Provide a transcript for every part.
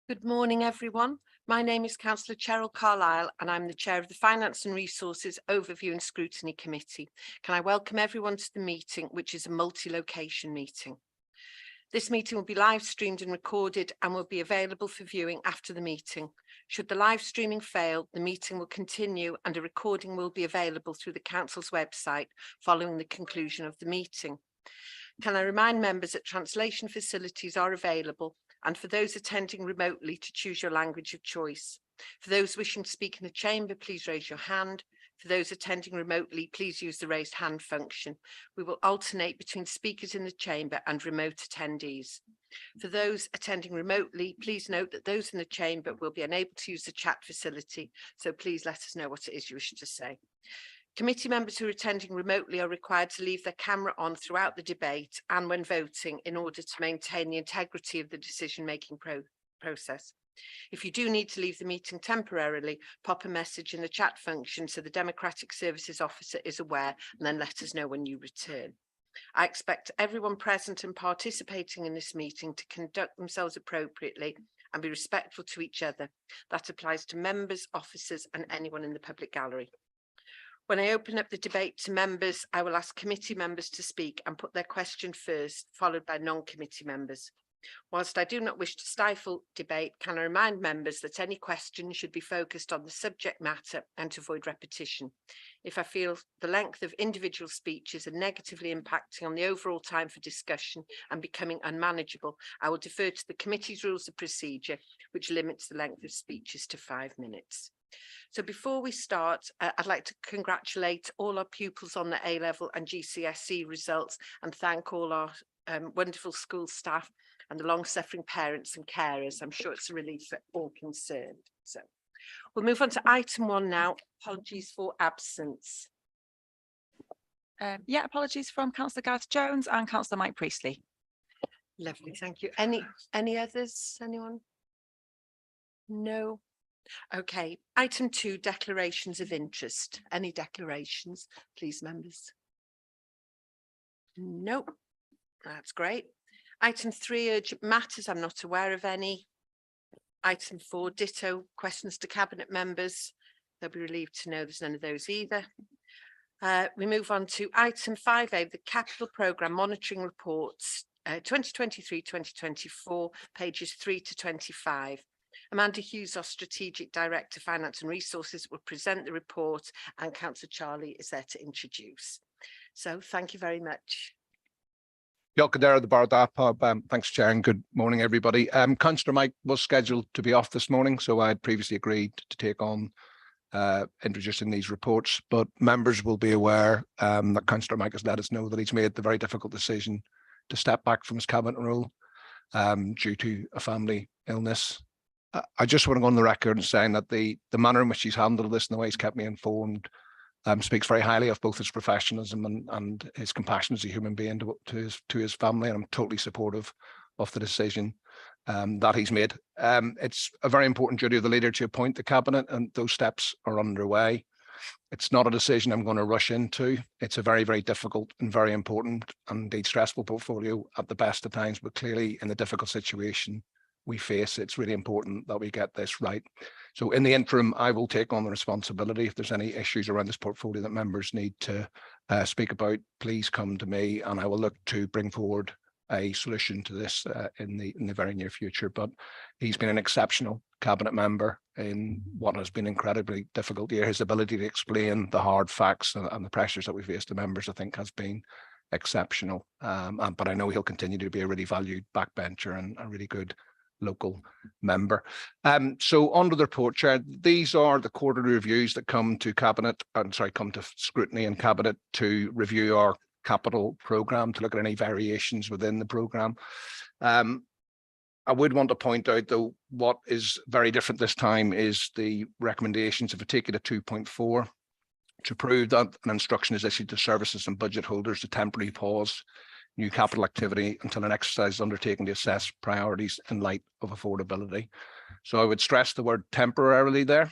Good morning, everyone. My name is Councillor Cheryl Carlisle and I'm the Chair of the Finance and Resources Overview and Scrutiny Committee. Can I welcome everyone to the meeting, which is a multi-location meeting. This meeting will be live streamed and recorded and will be available for viewing after the meeting. Should the live streaming fail, the meeting will continue and a recording will be available through the Council's website following the conclusion of the meeting. Can I remind members that translation facilities are available and for those attending remotely to choose your language of choice. For those wishing to speak in the chamber, please raise your hand. For those attending remotely, please use the raised hand function. We will alternate between speakers in the chamber and remote attendees. For those attending remotely, please note that those in the chamber will be unable to use the chat facility, so please let us know what it is you wish to say. Committee members who are attending remotely are required to leave their camera on throughout the debate and when voting in order to maintain the integrity of the decision-making process. If you do need to leave the meeting temporarily, pop a message in the chat function so the Democratic Services Officer is aware and then let us know when you return. I expect everyone present and participating in this meeting to conduct themselves appropriately and be respectful to each other. That applies to members, officers and anyone in the public gallery. When I open up the debate to members, I will ask committee members to speak and put their question first, followed by non-committee members. Whilst I do not wish to stifle debate, can I remind members that any question should be focused on the subject matter and to avoid repetition. If I feel the length of individual speeches are negatively impacting on the overall time for discussion and becoming unmanageable, I will defer to the committee's rules of procedure, which limits the length of speeches to 5 minutes. So before we start, I'd like to congratulate all our pupils on the A-level and GCSE results and thank all our wonderful school staff and the long-suffering parents and carers. I'm sure it's a relief for all concerned. So we'll move on to item 1 now. Apologies for absence. Apologies from Councillor Gareth Jones and Councillor Mike Priestley. Lovely, thank you. Any others? Anyone? No. Okay, item 2, declarations of interest. Any declarations, please, members? No, that's great. Item 3, urgent matters. I'm not aware of any. Item 4, ditto, questions to cabinet members. They'll be relieved to know there's none of those either. We move on to item 5A, the capital programme monitoring reports 2023-2024, pages 3 to 25. Amanda Hughes, our Strategic Director, Finance and Resources, will present the report and Councillor Charlie is there to introduce. So thank you very much. Thanks, Chair, and good morning, everybody. Councillor Mike was scheduled to be off this morning, so I had previously agreed to take on introducing these reports, but members will be aware that Councillor Mike has let us know that he's made the very difficult decision to step back from his cabinet role due to a family illness. I just want to go on the record and saying that the manner in which he's handled this and the way he's kept me informed speaks very highly of both his professionalism and his compassion as a human being to his family, and I'm totally supportive of the decision that he's made. It's a very important duty of the leader to appoint the cabinet, and those steps are underway. It's not a decision I'm going to rush into. It's a very, very difficult and very important and indeed stressful portfolio at the best of times, but clearly in the difficult situation we face, it's really important that we get this right. So in the interim, I will take on the responsibility. If there's any issues around this portfolio that members need to speak about, please come to me and I will look to bring forward a solution to this in the very near future. But he's been an exceptional cabinet member in what has been an incredibly difficult year. His ability to explain the hard facts and the pressures that we face to members, I think, has been exceptional. But I know he'll continue to be a really valued backbencher and a really good local member. So on to the report, Chair. These are the quarterly reviews that come to scrutiny and cabinet to review our capital programme, to look at any variations within the programme. I would want to point out, though, what is very different this time is the recommendations of particular 2.4 to prove that an instruction is issued to services and budget holders to temporarily pause new capital activity until an exercise is undertaken to assess priorities in light of affordability. So I would stress the word temporarily there.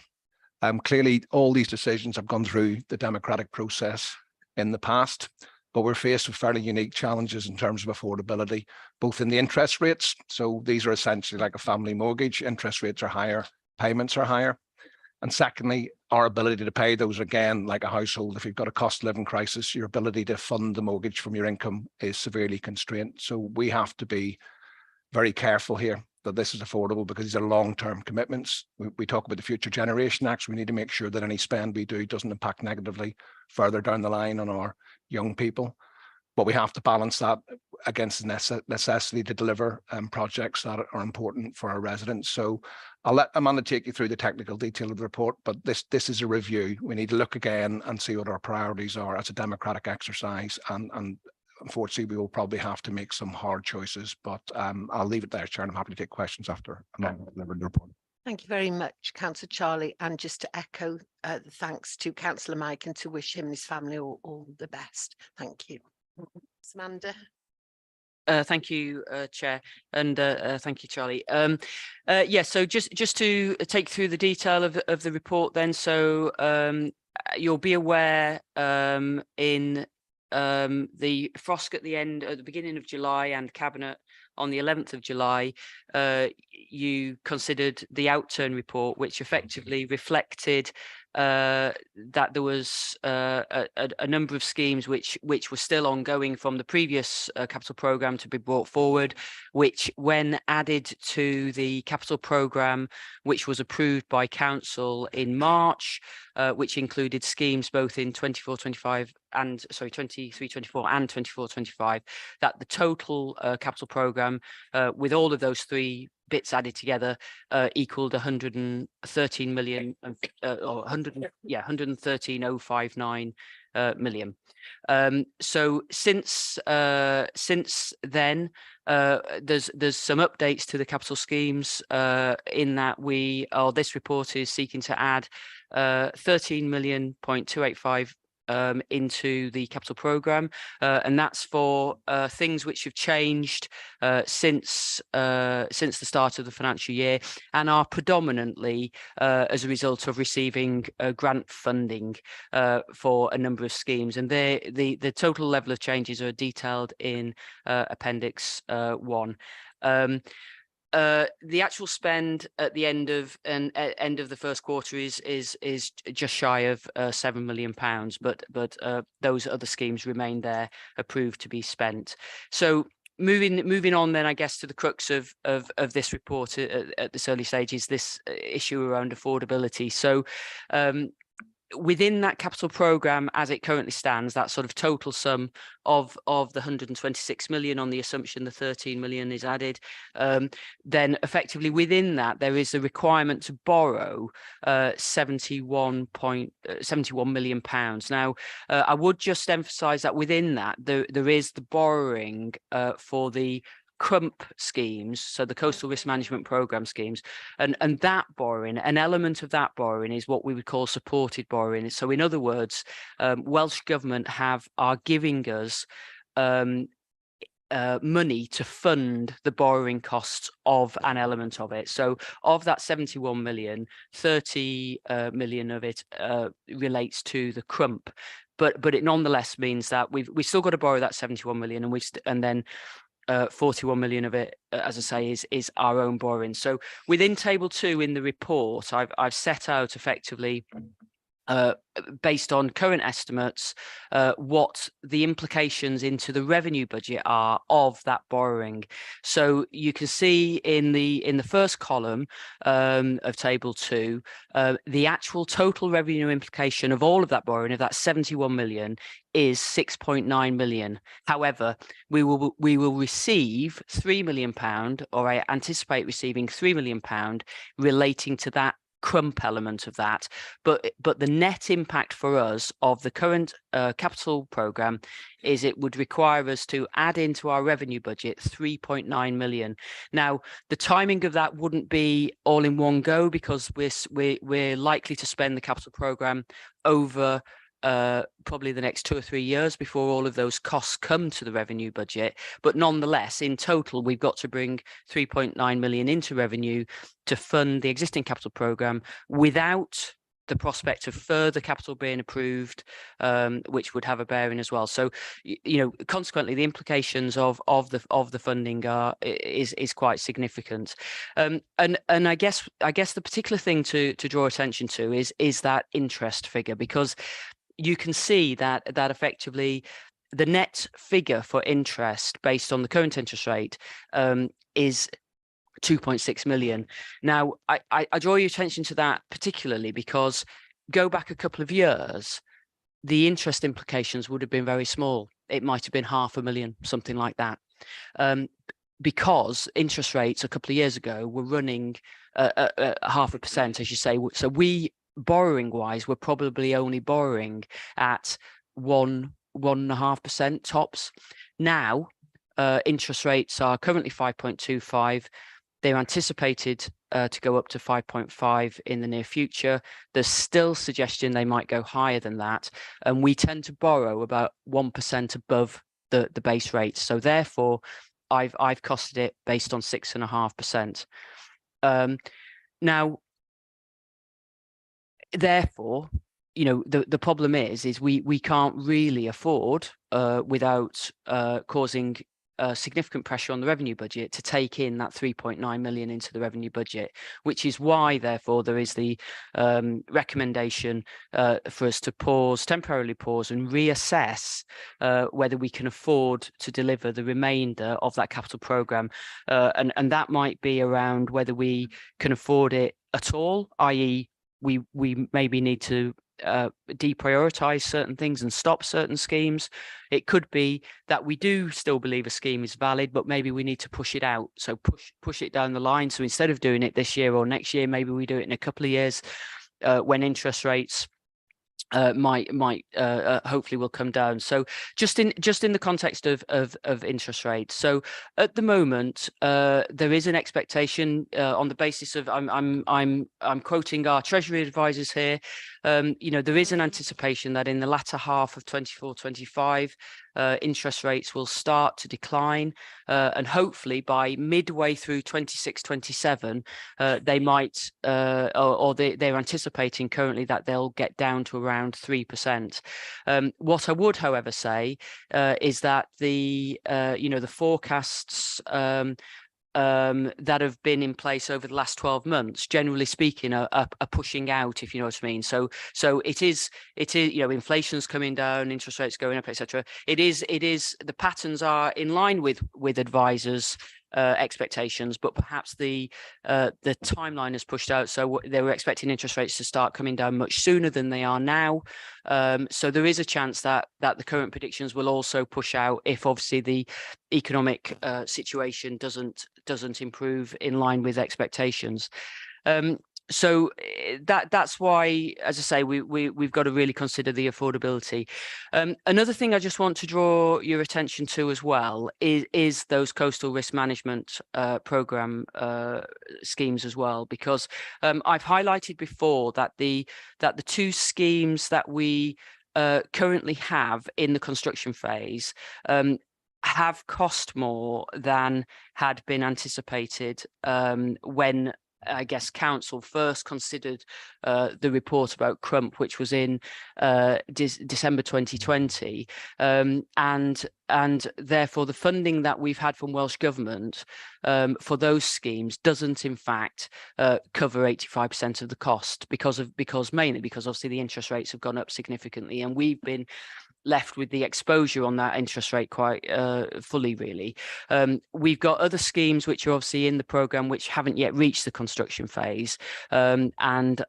Clearly, all these decisions have gone through the democratic process in the past. but we're faced with fairly unique challenges in terms of affordability, both in the interest rates. So these are essentially like a family mortgage. Interest rates are higher, payments are higher. And secondly, our ability to pay those, again, like a household, if you've got a cost of living crisis, your ability to fund the mortgage from your income is severely constrained. So we have to be very careful here that this is affordable, because these are long-term commitments. We talk about the Future Generation Acts. We need to make sure that any spend we do doesn't impact negatively further down the line on our young people. But we have to balance that against the necessity to deliver projects that are important for our residents. So I'll let Amanda take you through the technical detail of the report, but this is a review. We need to look again and see what our priorities are as a democratic exercise. And unfortunately, we will probably have to make some hard choices, but I'll leave it there, Chair. I'm happy to take questions after Amanda delivered the report. Thank you very much, Councillor Charlie. And just to echo the thanks to Councillor Mike and to wish him and his family all the best. Thank you. Amanda. Thank you, Chair, and thank you, Charlie. Yeah, so just to take through the detail of the report then. So you'll be aware in the FROSC at the beginning of July and Cabinet on the 11th of July, you considered the outturn report, which effectively reflected that there was a number of schemes which were still ongoing from the previous capital programme to be brought forward, which when added to the capital programme which was approved by Council in March, which included schemes both in 23-24 and 24-25, that the total capital programme with all of those three bits added together equaled 113 million, or 113,059 million. So since then, there's some updates to the capital schemes in that this report is seeking to add 13,285,000 into the capital programme, and that's for things which have changed since the start of the financial year, and are predominantly as a result of receiving grant funding for a number of schemes. And the total level of changes are detailed in Appendix 1. The actual spend at the end of the first quarter is just shy of £7 million, but those other schemes remain there, approved to be spent. So moving on then, I guess, to the crux of this report at this early stage is this issue around affordability. So within that capital programme as it currently stands, that sort of total sum of the 126 million, on the assumption the 13 million is added, then effectively within that there is a requirement to borrow 71 million pounds. Now I would just emphasise that within that there is the borrowing for the CRUMP schemes, so the Coastal Risk Management Programme schemes, and that borrowing, an element of that borrowing is what we would call supported borrowing. So in other words, Welsh Government are giving us money to fund the borrowing costs of an element of it. So of that 71 million, 30 million of it relates to the CRUMP, but it nonetheless means that we've still got to borrow that 71 million, and then 41 million of it, as I say, is our own borrowing. So within Table 2 in the report, I've set out effectively, based on current estimates, what the implications into the revenue budget are of that borrowing. So you can see in the first column of Table 2, the actual total revenue implication of all of that borrowing, of that 71 million, is 6.9 million. However, we will receive £3 million, or I anticipate receiving £3 million relating to that CRUMP element of that, but the net impact for us of the current capital programme is it would require us to add into our revenue budget 3.9 million. Now the timing of that wouldn't be all in one go, because we're likely to spend the capital programme over probably the next 2 or 3 years before all of those costs come to the revenue budget. But nonetheless, in total, we've got to bring 3.9 million into revenue to fund the existing capital programme without the prospect of further capital being approved, which would have a bearing as well. So, consequently, the implications of the funding is quite significant. And I guess the particular thing to draw attention to is that interest figure, because you can see that effectively the net figure for interest based on the current interest rate is 2.6 million. Now, I draw your attention to that particularly because go back a couple of years, the interest implications would have been very small. It might have been 500,000, something like that. Because interest rates a couple of years ago were running 0.5%, as you say. So we, borrowing wise, were probably only borrowing at 1.5% tops. Now, interest rates are currently 5.25. They're anticipated to go up to 5.5 in the near future. There's still suggestion they might go higher than that. And we tend to borrow about 1% above the base rate. So therefore, I've costed it based on 6.5%. Now, therefore, the problem is we can't really afford without causing significant pressure on the revenue budget to take in that 3.9 million into the revenue budget, which is why, therefore, there is the recommendation for us to temporarily pause and reassess whether we can afford to deliver the remainder of that capital programme. And that might be around whether we can afford it at all, i.e. we maybe need to deprioritize certain things and stop certain schemes. It could be that we do still believe a scheme is valid, but maybe we need to push it out. So push it down the line. So instead of doing it this year or next year, maybe we do it in a couple of years when interest rates might hopefully will come down. So just in the context of interest rates. So at the moment, there is an expectation on the basis of I'm quoting our Treasury advisors here. There is an anticipation that in the latter half of 24-25, interest rates will start to decline, and hopefully by midway through 26-27, they might, or they're anticipating currently that they'll get down to around 3%. What I would, however, say is that the forecasts that have been in place over the last 12 months, generally speaking, are pushing out, if you know what I mean. So it is, inflation's coming down, interest rates going up, etc. It is the patterns are in line with advisors' expectations, but perhaps the timeline is pushed out. So they were expecting interest rates to start coming down much sooner than they are now. So there is a chance that the current predictions will also push out if obviously the economic situation doesn't improve in line with expectations. So that's why, as I say, we've got to really consider the affordability. Another thing I just want to draw your attention to as well is those coastal risk management program schemes as well, because I've highlighted before that the two schemes that we currently have in the construction phase have cost more than had been anticipated when I guess council first considered the report about Crump, which was in December 2020, and therefore the funding that we've had from Welsh Government for those schemes doesn't in fact cover 85% of the cost because mainly because obviously the interest rates have gone up significantly, and we've been left with the exposure on that interest rate quite fully, really. We've got other schemes which are obviously in the programme which haven't yet reached the construction phase, and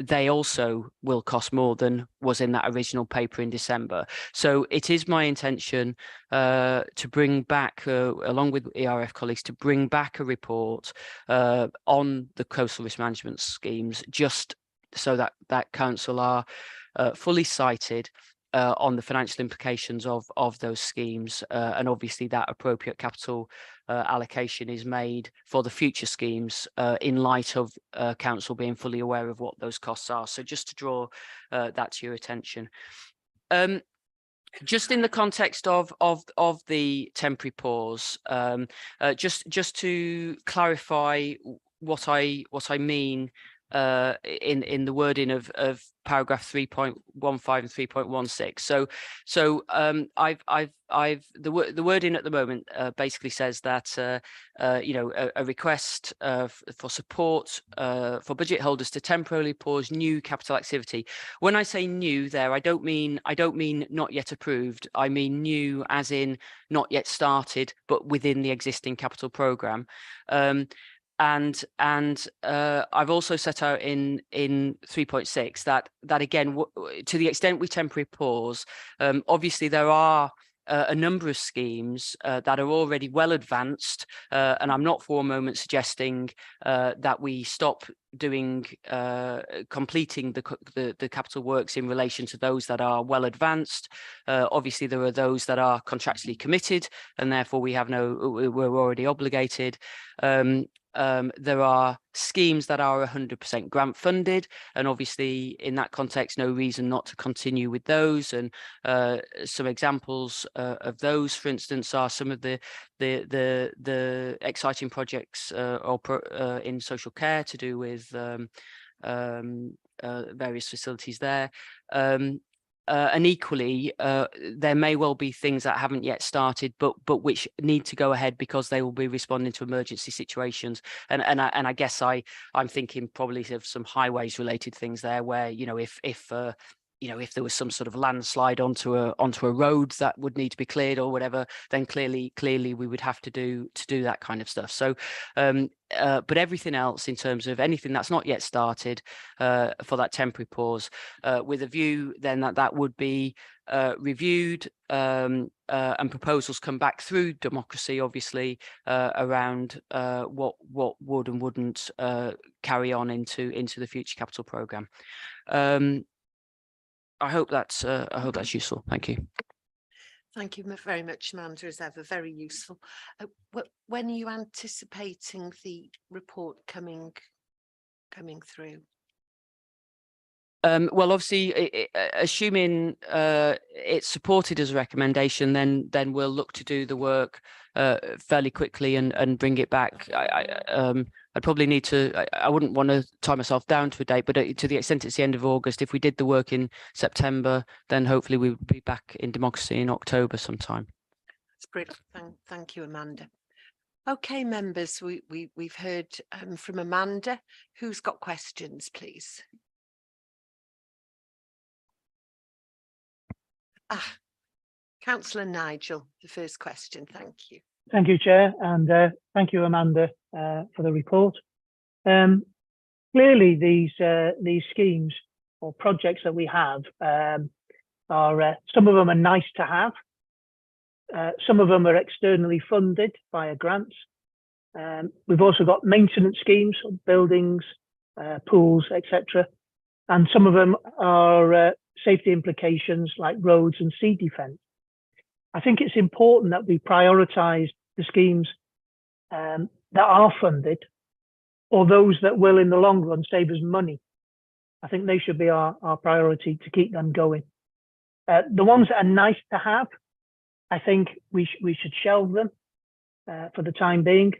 they also will cost more than was in that original paper in December. So it is my intention to bring back, along with ERF colleagues, to bring back a report on the coastal risk management schemes, just so that council are fully cited on the financial implications of those schemes, and obviously that appropriate capital allocation is made for the future schemes in light of council being fully aware of what those costs are. So just to draw that to your attention. Just in the context of the temporary pause, just to clarify what I mean in the wording of paragraph 3.15 and 3.16. So the wording at the moment basically says that a request for support for budget holders to temporarily pause new capital activity. When I say new there, I don't mean not yet approved. I mean new as in not yet started, but within the existing capital programme. And I've also set out in 3.6 that again, to the extent we temporarily pause, obviously there are a number of schemes that are already well advanced, and I'm not for a moment suggesting that we stop doing completing the capital works in relation to those that are well advanced. Obviously there are those that are contractually committed, and therefore we're already obligated. There are schemes that are 100% grant funded, and obviously in that context no reason not to continue with those. And some examples of those, for instance, are some of the exciting projects in social care to do with various facilities there. And equally, there may well be things that haven't yet started, but which need to go ahead because they will be responding to emergency situations. And I guess I'm thinking probably of some highways related things there, where if there was some sort of landslide onto a road that would need to be cleared or whatever, then clearly we would have to do that kind of stuff. So but everything else, in terms of anything that's not yet started, for that temporary pause, with a view then that would be reviewed, and proposals come back through democracy, obviously, around what would and wouldn't carry on into the future capital programme. I hope that's useful. Thank you. Thank you very much, Amanda, as ever, very useful. When are you anticipating the report coming through? Well, obviously, assuming it's supported as a recommendation, then we'll look to do the work fairly quickly and bring it back. I'd probably need to, I wouldn't want to tie myself down to a date, but to the extent it's the end of August, if we did the work in September, then hopefully we would be back in democracy in October sometime. That's brilliant. Thank you, Amanda. Okay, members, we've heard from Amanda. Who's got questions, please? Councillor Nigel, the first question. Thank you. Thank you, Chair, and thank you, Amanda, for the report. Clearly, these schemes or projects that we have are some of them are nice to have. Some of them are externally funded via grants. We've also got maintenance schemes, buildings, pools, etc. And some of them are safety implications like roads and sea defence. I think it's important that we prioritise the schemes that are funded, or those that will in the long run save us money. I think they should be our priority to keep them going. The ones that are nice to have, I think we should shelve them for the time being.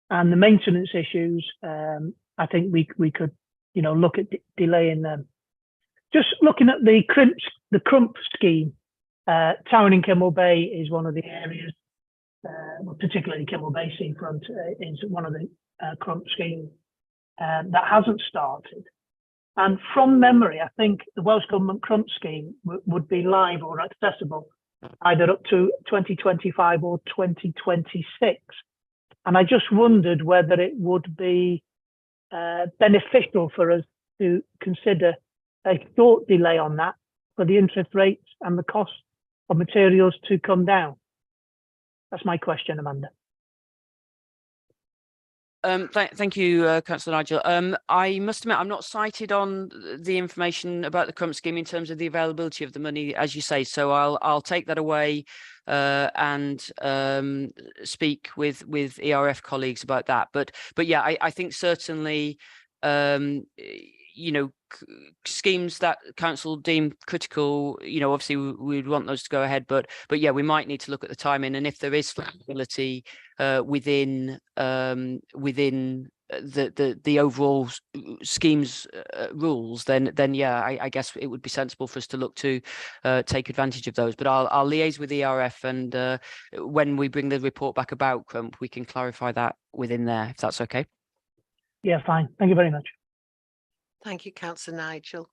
And the maintenance issues, I think we could look at delaying them. Just looking at the Crump scheme, Town in Kimmel Bay is one of the areas, particularly Kimmel Bay seafront is one of the Crump schemes that hasn't started. And from memory, I think the Welsh Government Crump scheme would be live or accessible either up to 2025 or 2026. And I just wondered whether it would be beneficial for us to consider a short delay on that for the interest rates and the cost of materials to come down. That's my question, Amanda. Thank you, Councillor Nigel. I must admit, I'm not cited on the information about the Crump scheme in terms of the availability of the money, as you say. So I'll take that away and speak with ERF colleagues about that. But yeah, I think certainly, schemes that council deem critical, obviously we'd want those to go ahead, but yeah, we might need to look at the timing, and if there is flexibility within the overall scheme's rules, then yeah, I guess it would be sensible for us to look to take advantage of those. But I'll liaise with ERF, and when we bring the report back about Crump, we can clarify that within there, if that's okay. Yeah, fine. Thank you very much. Thank you, Councillor Nigel.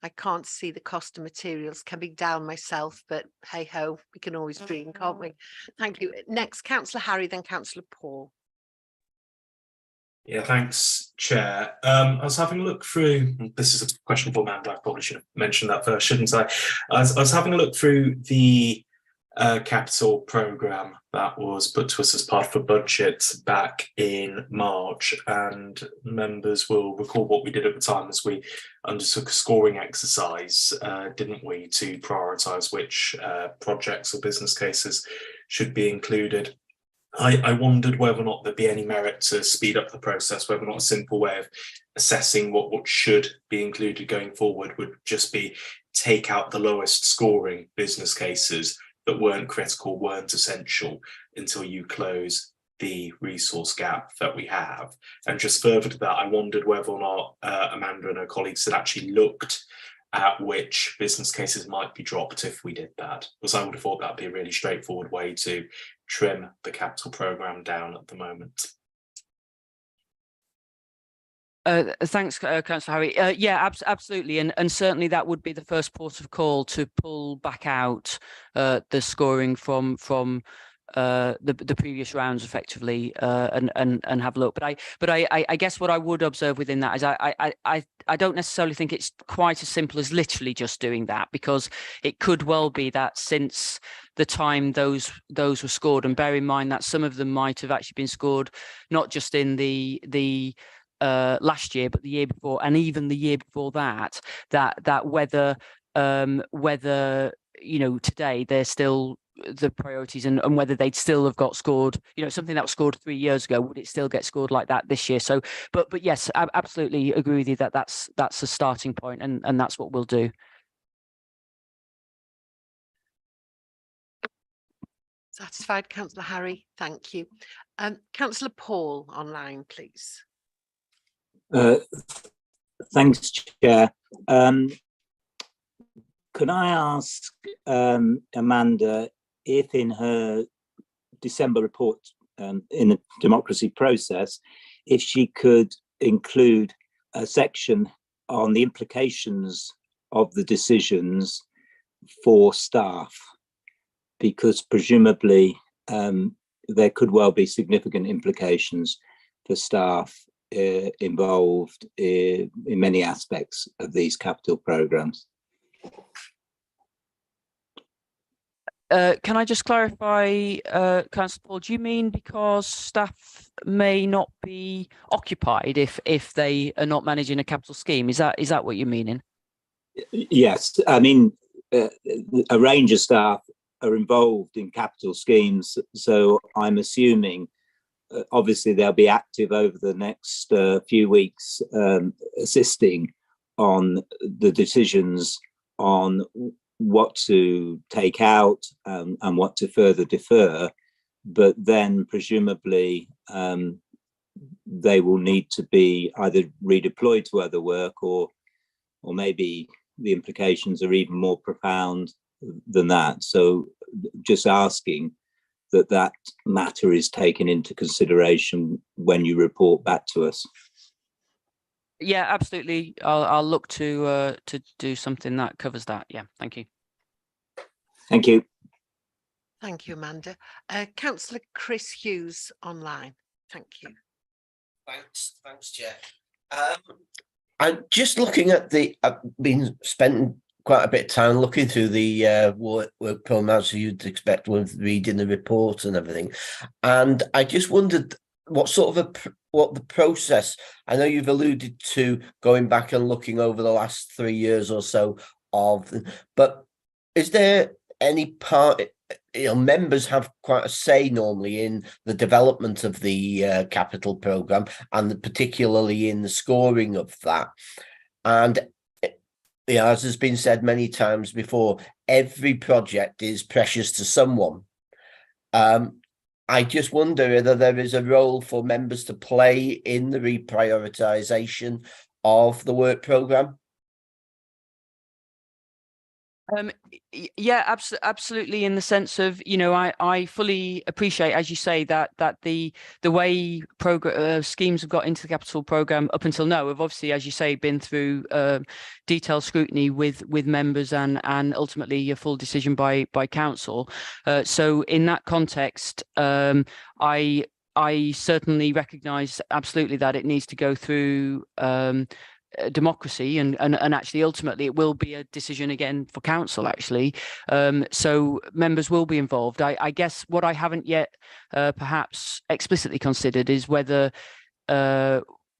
I can't see the cost of materials coming down myself, but hey ho, we can always dream, can't we? Thank you. Next, Councillor Harry, then Councillor Paul. Yeah, thanks, Chair. I was having a look through, this is a question for Amanda, I probably should have mentioned that first, shouldn't I? I was having a look through the capital programme that was put to us as part of a budget back in March, and members will recall what we did at the time as we undertook a scoring exercise, didn't we, to prioritise which projects or business cases should be included. I wondered whether or not there'd be any merit to speed up the process, whether or not a simple way of assessing what should be included going forward would just be take out the lowest scoring business cases that weren't critical, weren't essential, until you close the resource gap that we have. And just further to that, I wondered whether or not Amanda and her colleagues had actually looked at which business cases might be dropped if we did that, because I would have thought that'd be a really straightforward way to trim the capital programme down at the moment. Thanks, Councillor Harry. Yeah, absolutely, and certainly that would be the first port of call, to pull back out the scoring from the previous rounds effectively, and have a look. But I guess what I would observe within that is I don't necessarily think it's quite as simple as literally just doing that, because it could well be that since the time those were scored, and bear in mind that some of them might have actually been scored not just in the last year, but the year before, and even the year before that whether today they're still the priorities, and whether they'd still have got scored, something that was scored 3 years ago, would it still get scored like that this year? So but yes, I absolutely agree with you that that's a starting point, and that's what we'll do. Satisfied, Councillor Harry? Thank you. Councillor Paul online, please. Thanks, Chair. Could I ask Amanda if in her December report in the democracy process, if she could include a section on the implications of the decisions for staff, because presumably there could well be significant implications for staff involved in many aspects of these capital programmes. Can I just clarify, Councillor Paul, do you mean because staff may not be occupied if they are not managing a capital scheme? Is that what you're meaning? Yes, I mean a range of staff are involved in capital schemes, so I'm assuming obviously they'll be active over the next few weeks, assisting on the decisions on what to take out and what to further defer, but then presumably they will need to be either redeployed to other work, or maybe the implications are even more profound than that. So just asking that matter is taken into consideration when you report back to us. Yeah, absolutely. I'll look to do something that covers that. Yeah, thank you. Thank you. Thank you, Amanda. Councillor Chris Hughes online. Thank you. Thanks, Chair. I'm just looking at I've been spending quite a bit of time looking through the work programme, as you'd expect with reading the report and everything, and I just wondered what the process. I know you've alluded to going back and looking over the last 3 years or so but is there any part? Members have quite a say normally in the development of the capital programme, and particularly in the scoring of that. And as has been said many times before, every project is precious to someone. I just wonder whether there is a role for members to play in the reprioritisation of the work programme. Yeah, absolutely. In the sense of, I fully appreciate, as you say, that the way schemes have got into the capital programme up until now have obviously, as you say, been through detailed scrutiny with members and ultimately a full decision by council. So in that context, I certainly recognise absolutely that it needs to go through democracy and actually ultimately it will be a decision again for council actually, so members will be involved. I guess what I haven't yet perhaps explicitly considered is whether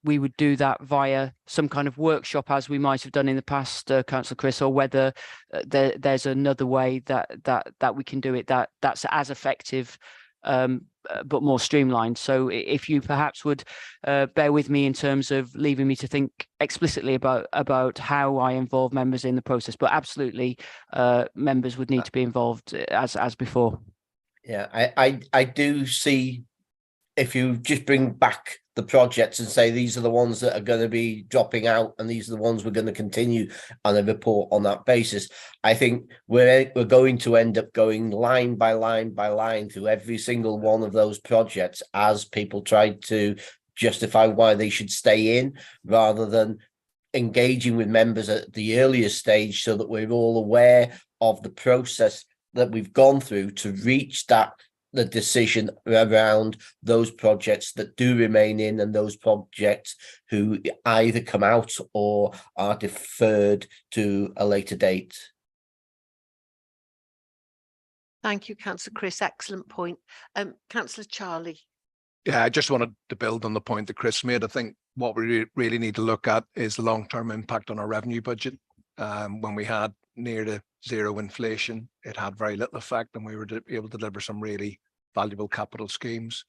we would do that via some kind of workshop as we might have done in the past, Councillor Chris, or whether there's another way that we can do it that's as effective but more streamlined. So if you perhaps would bear with me in terms of leaving me to think explicitly about how I involve members in the process, but absolutely members would need to be involved as before. Yeah, I do see, if you just bring back the projects and say these are the ones that are going to be dropping out and these are the ones we're going to continue on a report on that basis, I think we're going to end up going line by line by line through every single one of those projects as people try to justify why they should stay in, rather than engaging with members at the earliest stage so that we're all aware of the process that we've gone through to reach the decision around those projects that do remain in and those projects who either come out or are deferred to a later date. Thank you, Councillor Chris. Excellent point. Councillor Charlie. Yeah, I just wanted to build on the point that Chris made. I think what we really need to look at is the long-term impact on our revenue budget. When we had near to zero inflation, it had very little effect, and we were able to deliver some really valuable capital schemes.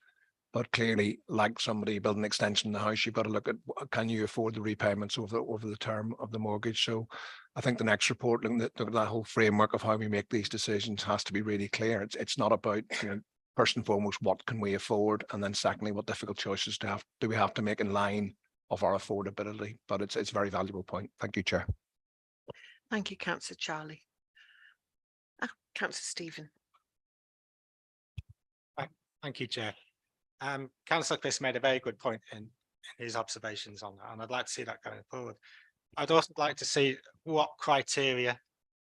But clearly, like somebody building an extension in the house, you've got to look at, can you afford the repayments over the term of the mortgage? So I think the next report, looking at that whole framework of how we make these decisions, has to be really clear. It's not about, first and foremost, what can we afford, and then secondly, what difficult choices do we have to make in line of our affordability. But it's a very valuable point. Thank you, Chair. Thank you, Councillor Charlie. Councillor Stephen. Thank you, Chair. Councillor Chris made a very good point in his observations on that, and I'd like to see that going forward. I'd also like to see what criteria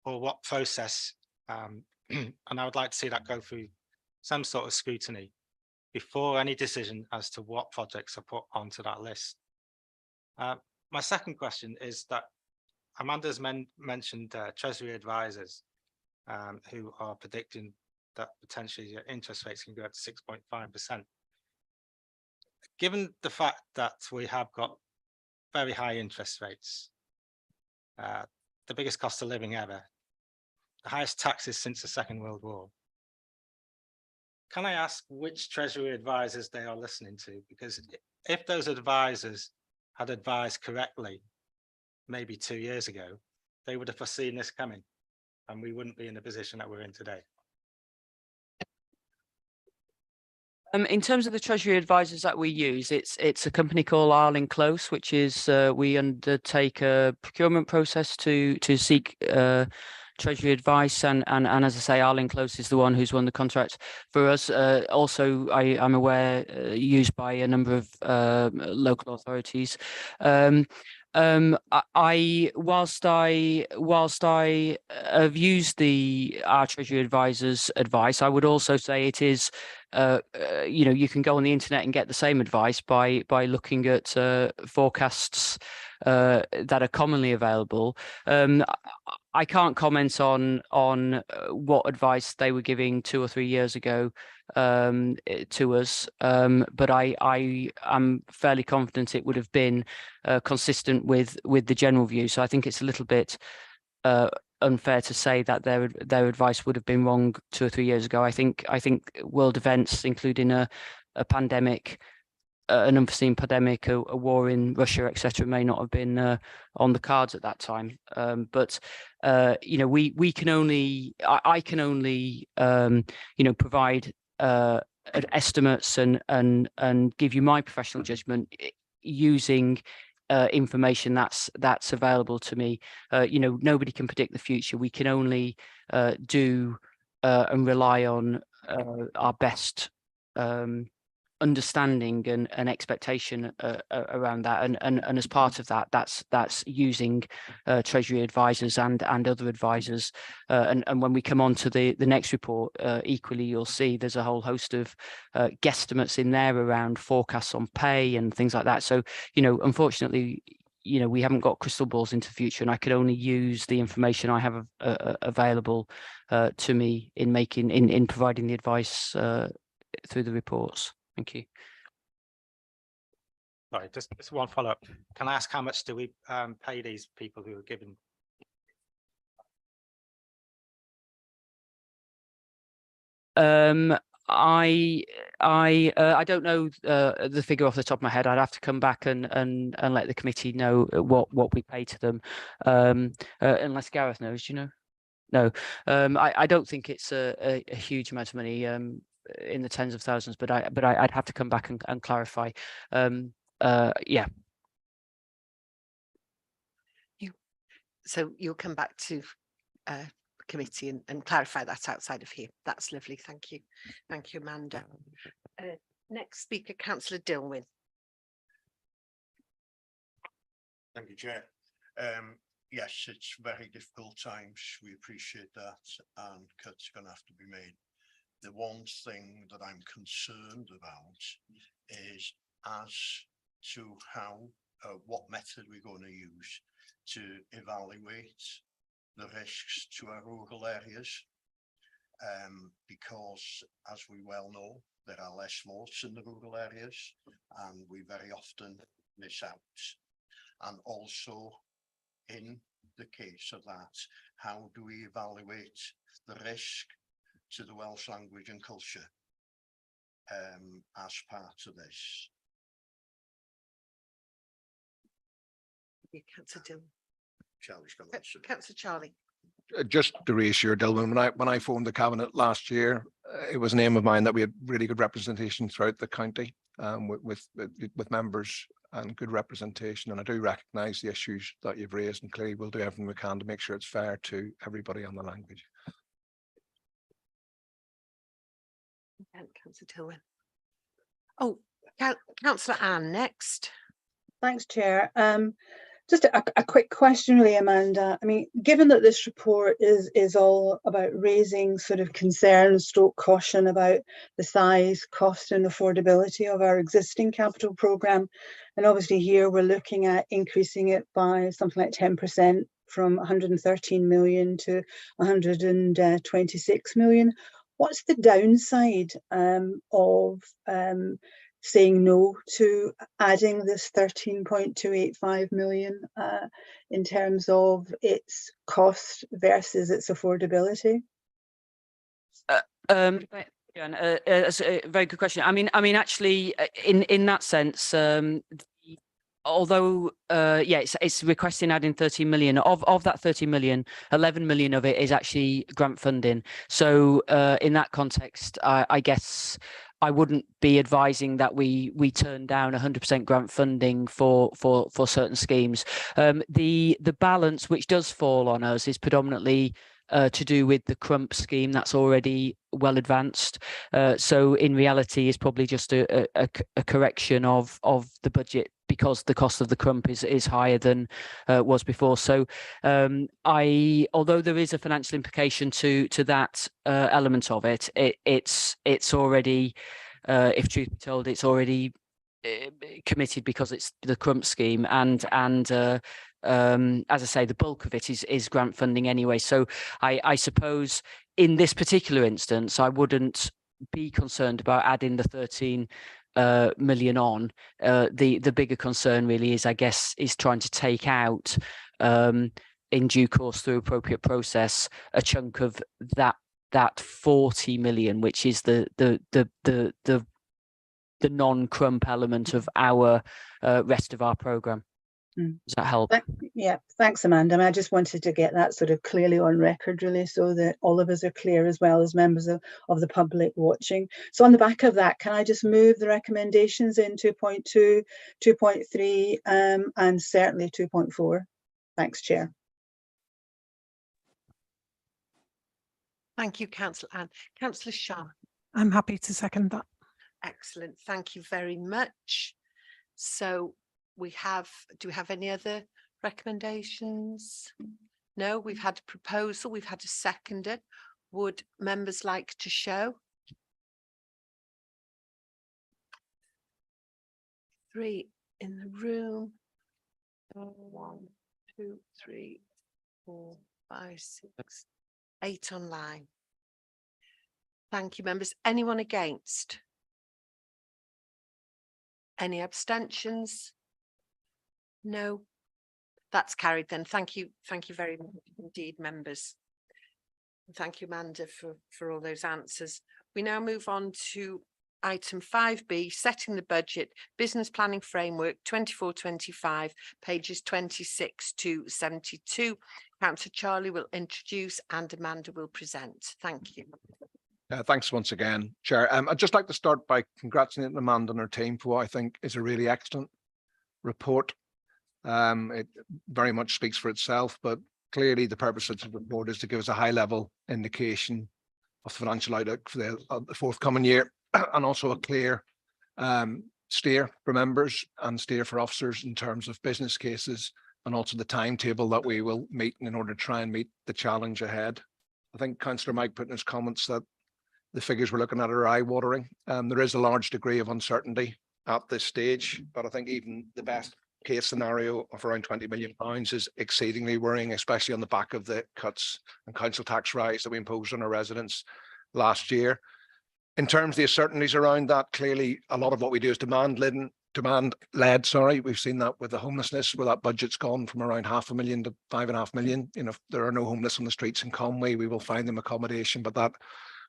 or what process, and I would like to see that go through some sort of scrutiny before any decision as to what projects are put onto that list. My second question is that Amanda's mentioned Treasury advisors who are predicting that potentially interest rates can go up to 6.5%. Given the fact that we have got very high interest rates, the biggest cost of living ever, the highest taxes since the Second World War, can I ask which Treasury advisors they are listening to? Because if those advisors had advised correctly, maybe 2 years ago, they would have foreseen this coming, and we wouldn't be in the position that we're in today. In terms of the Treasury advisors that we use, it's a company called Arling Close, which is we undertake a procurement process to seek Treasury advice, and as I say, Arling Close is the one who's won the contract for us. Also, I'm aware used by a number of local authorities. Whilst I have used our Treasury advisors' advice, I would also say it is, you can go on the internet and get the same advice by looking at forecasts that are commonly available. I can't comment on what advice they were giving 2 or 3 years ago to us, but I am fairly confident it would have been consistent with the general view. So I think it's a little bit unfair to say that their advice would have been wrong 2 or 3 years ago. I think world events, including a pandemic, an unforeseen pandemic, a war in Russia, etc., may not have been on the cards at that time. But we can only, I can only, provide estimates and give you my professional judgment using information that's available to me. Nobody can predict the future. We can only do and rely on our best understanding and expectation around that, and as part of that, that's using Treasury advisors and other advisors, and when we come on to the next report, equally you'll see there's a whole host of guesstimates in there around forecasts on pay and things like that. So unfortunately, we haven't got crystal balls into the future, and I could only use the information I have available to me in providing the advice through the reports. Thank you. Sorry, just one follow-up. Can I ask how much do we pay these people who are given? I don't know the figure off the top of my head. I'd have to come back and let the committee know what we pay to them. Unless Gareth knows, do you know? No, I don't think it's a huge amount of money. In the tens of thousands, but I'd have to come back and clarify. Yeah. So you'll come back to committee and clarify that outside of here. That's lovely. Thank you. Thank you, Amanda. Next speaker, Councillor Dilwyn. Thank you, Chair. Yes, it's very difficult times. We appreciate that, and cuts are going to have to be made. The one thing that I'm concerned about is as to how, what method we're going to use to evaluate the risks to our rural areas, because as we well know, there are less votes in the rural areas and we very often miss out. And also, in the case of that, how do we evaluate the risk to the Welsh language and culture as part of this? Councillor Dilwyn. Charlie's going to answer. Councillor Charlie. Just to reassure Dilwyn, when I formed the cabinet last year, it was an aim of mine that we had really good representation throughout the county, with members and good representation. And I do recognise the issues that you've raised, and clearly we'll do everything we can to make sure it's fair to everybody on the language. Councillor Dilwyn. Oh, Councillor Anne next. Thanks, Chair. Just a quick question, really, Amanda. I mean, given that this report is all about raising sort of concern, stroke caution about the size, cost and affordability of our existing capital programme, and obviously here we're looking at increasing it by something like 10% from 113 million to 126 million. What's the downside of saying no to adding this 13.285 million in terms of its cost versus its affordability? That's a very good question. I mean, actually, in that sense, although it's requesting adding 13 million of that 30 million, 11 million of it is actually grant funding. So in that context, I guess I wouldn't be advising that we turn down 100% grant funding for certain schemes. The balance which does fall on us is predominantly to do with the Crump scheme that's already well advanced. So in reality, is probably just a correction of the budget, because the cost of the Crump is higher than was before. So although there is a financial implication to that element of it, it's already, if truth be told, it's already committed because it's the Crump scheme, and as I say, the bulk of it is grant funding anyway. So I suppose in this particular instance, I wouldn't be concerned about adding the 13 million on. The bigger concern really is, I guess, is trying to take out in due course through appropriate process a chunk of that 40 million, which is the non-Crump element of our rest of our programme. Does that help? Yeah, thanks, Amanda. I just wanted to get that sort of clearly on record, really, so that all of us are clear, as well as members of the public watching. So on the back of that, can I just move the recommendations in 2.2, 2.3, and certainly 2.4? Thanks, Chair. Thank you, Councillor Anne. Councillor Shah. I'm happy to second that. Excellent. Thank you very much. So do we have any other recommendations? No, we've had a proposal, we've had a seconder. Would members like to show? 3 in the room. 1, 2, 3, 4, 5, 6, 8 online. Thank you, members. Anyone against? Any abstentions? No, that's carried then. Thank you very much indeed, members. And thank you, Amanda, for all those answers. We now move on to item 5B, setting the budget, business planning framework 24-25, pages 26 to 72. Councillor Charlie will introduce and Amanda will present. Thank you. Thanks once again, Chair. I'd just like to start by congratulating Amanda and her team for what I think is a really excellent report. It very much speaks for itself, but clearly the purpose of the report is to give us a high level indication of financial outlook for the forthcoming year, and also a clear steer for members and steer for officers in terms of business cases, and also the timetable that we will meet in order to try and meet the challenge ahead. I think Councillor Mike put in his comments that the figures we're looking at are eye-watering. There is a large degree of uncertainty at this stage, but I think even the best case scenario of around £20 million is exceedingly worrying, especially on the back of the cuts and council tax rise that we imposed on our residents last year. In terms of the uncertainties around that, clearly a lot of what we do is demand-led. We've seen that with the homelessness, where that budget's gone from around £500,000 to £5.5 million. You know, if there are no homeless on the streets in Conway, we will find them accommodation, but that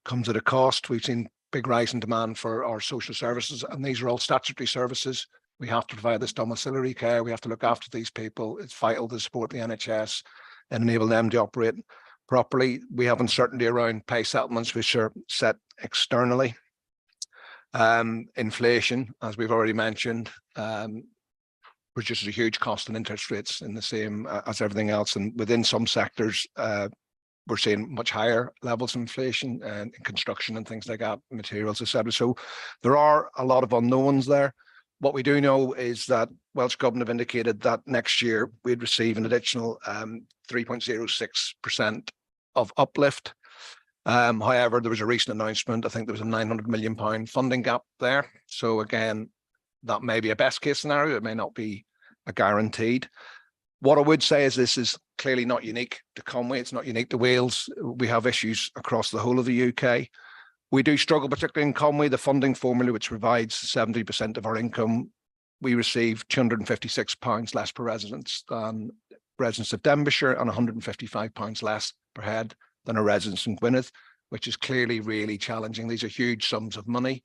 comes at a cost. We've seen big rise in demand for our social services, and these are all statutory services. We have to provide this domiciliary care. We have to look after these people. It's vital to support the NHS and enable them to operate properly. We have uncertainty around pay settlements, which are set externally. Inflation, as we've already mentioned, produces a huge cost in interest rates in the same as everything else. And within some sectors, we're seeing much higher levels of inflation and in construction and things like that, materials, etc. So there are a lot of unknowns there. What we do know is that Welsh Government have indicated that next year we'd receive an additional 3.06% of uplift. However, there was a recent announcement, I think there was a £900 million funding gap there. So again, that may be a best case scenario. It may not be a guaranteed. What I would say is this is clearly not unique to Conway. It's not unique to Wales. We have issues across the whole of the UK. We do struggle, particularly in Conway, the funding formula, which provides 70% of our income. We receive £256 less per resident than residents of Denbighshire, and £155 less per head than our residents in Gwynedd, which is clearly really challenging. These are huge sums of money.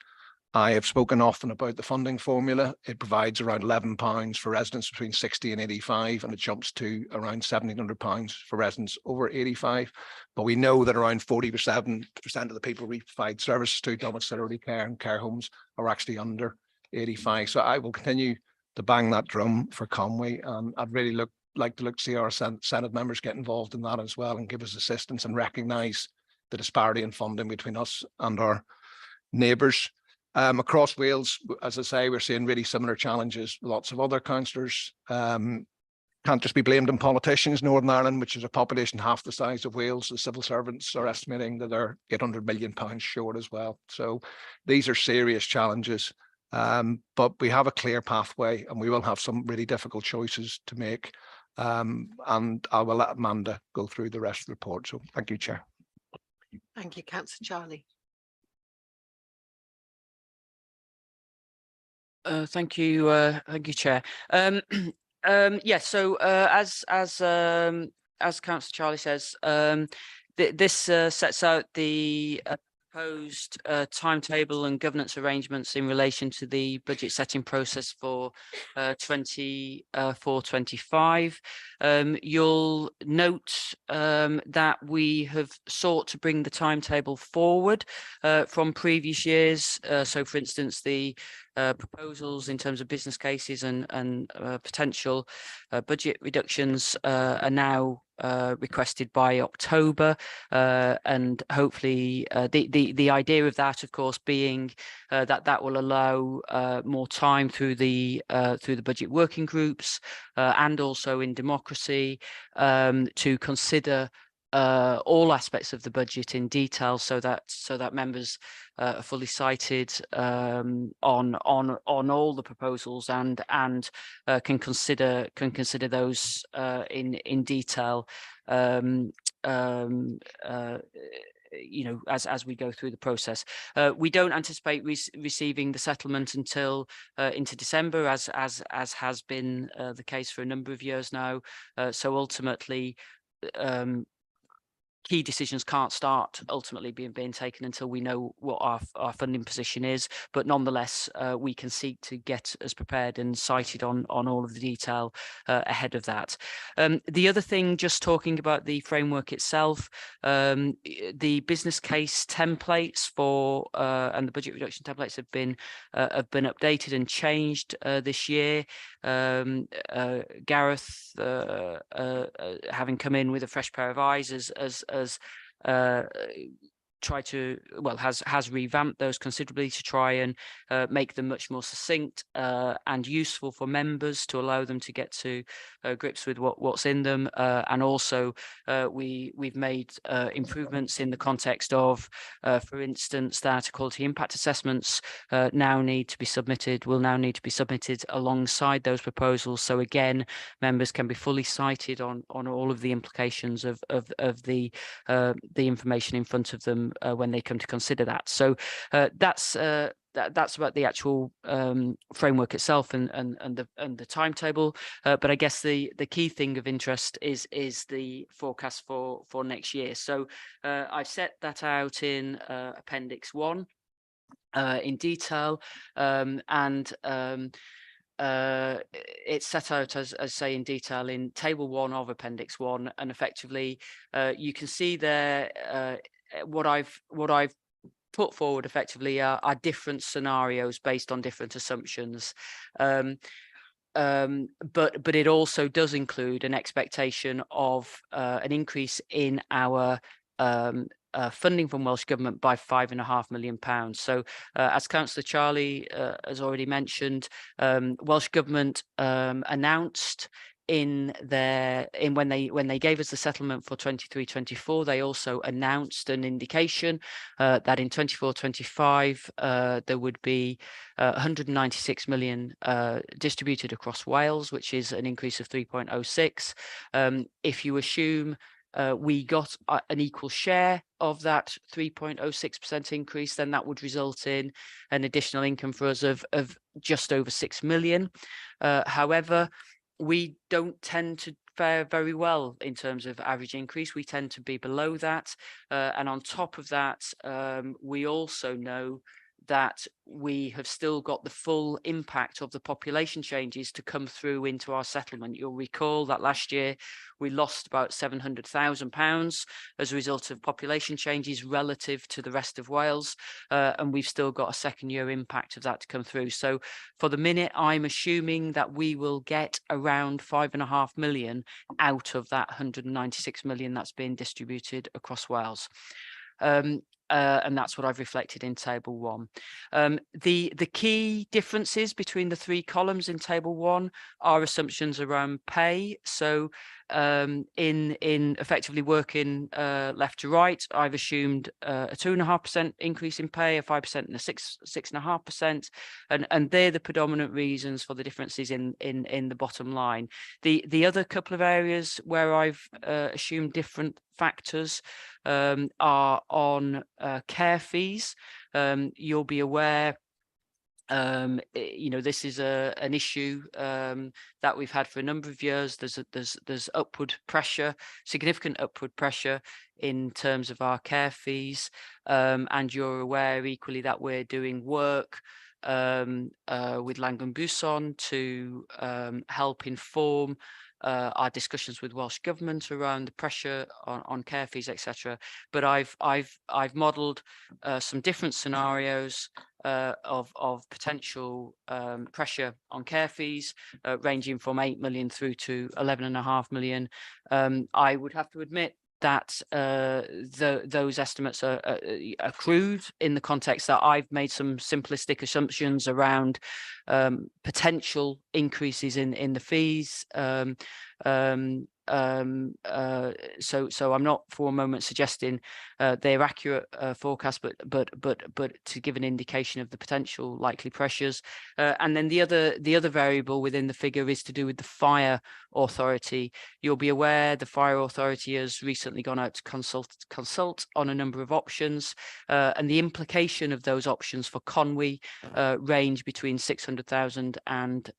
I have spoken often about the funding formula. It provides around £11 for residents between 60 and 85, and it jumps to around £1,700 for residents over 85. But we know that around 47% of the people we provide services to, domiciliary care and care homes, are actually under 85. So I will continue to bang that drum for Conway. I'd really like to see our Senate members get involved in that as well and give us assistance and recognise the disparity in funding between us and our neighbours. Across Wales, as I say, we're seeing really similar challenges. Lots of other councillors can't just be blamed on politicians. Northern Ireland, which is a population half the size of Wales, the civil servants are estimating that they're £800 million short as well. So these are serious challenges, but we have a clear pathway and we will have some really difficult choices to make. And I will let Amanda go through the rest of the report. So thank you, Chair. Thank you, Councillor Charlie. Thank you, Chair. Yes. So as Councillor Charlie says, this sets out the proposed timetable and governance arrangements in relation to the budget setting process for 24-25. You'll note that we have sought to bring the timetable forward from previous years. So, for instance, the proposals in terms of business cases and potential budget reductions are now requested by October, and hopefully the idea of that, of course, being that will allow more time through the budget working groups and also in democracy to consider all aspects of the budget in detail, so that members are fully cited on all the proposals and can consider those in detail. You know, as we go through the process. We don't anticipate receiving the settlement until into December, as has been the case for a number of years now. So ultimately, key decisions can't start ultimately being taken until we know what our funding position is, but nonetheless we can seek to get as prepared and cited on all of the detail ahead of that. The other thing, just talking about the framework itself, the business case templates for and the budget reduction templates have been updated and changed this year. Gareth having come in with a fresh pair of eyes as has revamped those considerably to try and make them much more succinct and useful for members, to allow them to get to grips with what's in them, and also we've made improvements in the context of, for instance, that quality impact assessments will now need to be submitted alongside those proposals. So again, members can be fully cited on all of the implications of the information in front of them when they come to consider that. So that's about the actual framework itself and the timetable. But I guess the key thing of interest is the forecast for next year. So I've set that out in Appendix 1 in detail, and it's set out as say in detail in Table 1 of Appendix 1, and effectively you can see there what I've put forward effectively are different scenarios based on different assumptions. But it also does include an expectation of an increase in our funding from Welsh Government by £5.5 million. So as Councillor Charlie has already mentioned, Welsh Government announced when they gave us the settlement for 23-24, they also announced an indication that in 24-25 there would be 196 million distributed across Wales, which is an increase of 3.06. If you assume we got an equal share of that 3.06% increase, then that would result in an additional income for us of just over 6 million. However, we don't tend to fare very well in terms of average increase. We tend to be below that. And on top of that, we also know that we have still got the full impact of the population changes to come through into our settlement. You'll recall that last year we lost about £700,000 as a result of population changes relative to the rest of Wales, and we've still got a second year impact of that to come through. So for the minute, I'm assuming that we will get around 5.5 million out of that 196 million that's being distributed across Wales. And that's what I've reflected in Table 1. The key differences between the three columns in Table 1 are assumptions around pay. So in effectively working left to right, I've assumed a 2.5% increase in pay, a 5% and a 6.5%, and they're the predominant reasons for the differences in the bottom line. The other couple of areas where I've assumed different factors are on care fees. You'll be aware You know, this is an issue that we've had for a number of years. There's upward pressure, significant upward pressure in terms of our care fees, and you're aware equally that we're doing work with Langham Buson to help inform our discussions with Welsh Government around the pressure on care fees, etc. But I've modelled some different scenarios of potential pressure on care fees, ranging from 8 million through to 11.5 million. I would have to admit that those estimates are crude in the context that I've made some simplistic assumptions around potential increases in the fees. So I'm not for a moment suggesting they're accurate forecasts, but to give an indication of the potential likely pressures. And then the other variable within the figure is to do with the fire authority. You'll be aware the fire authority has recently gone out to consult on a number of options, and the implication of those options for Conwy range between 600,000 and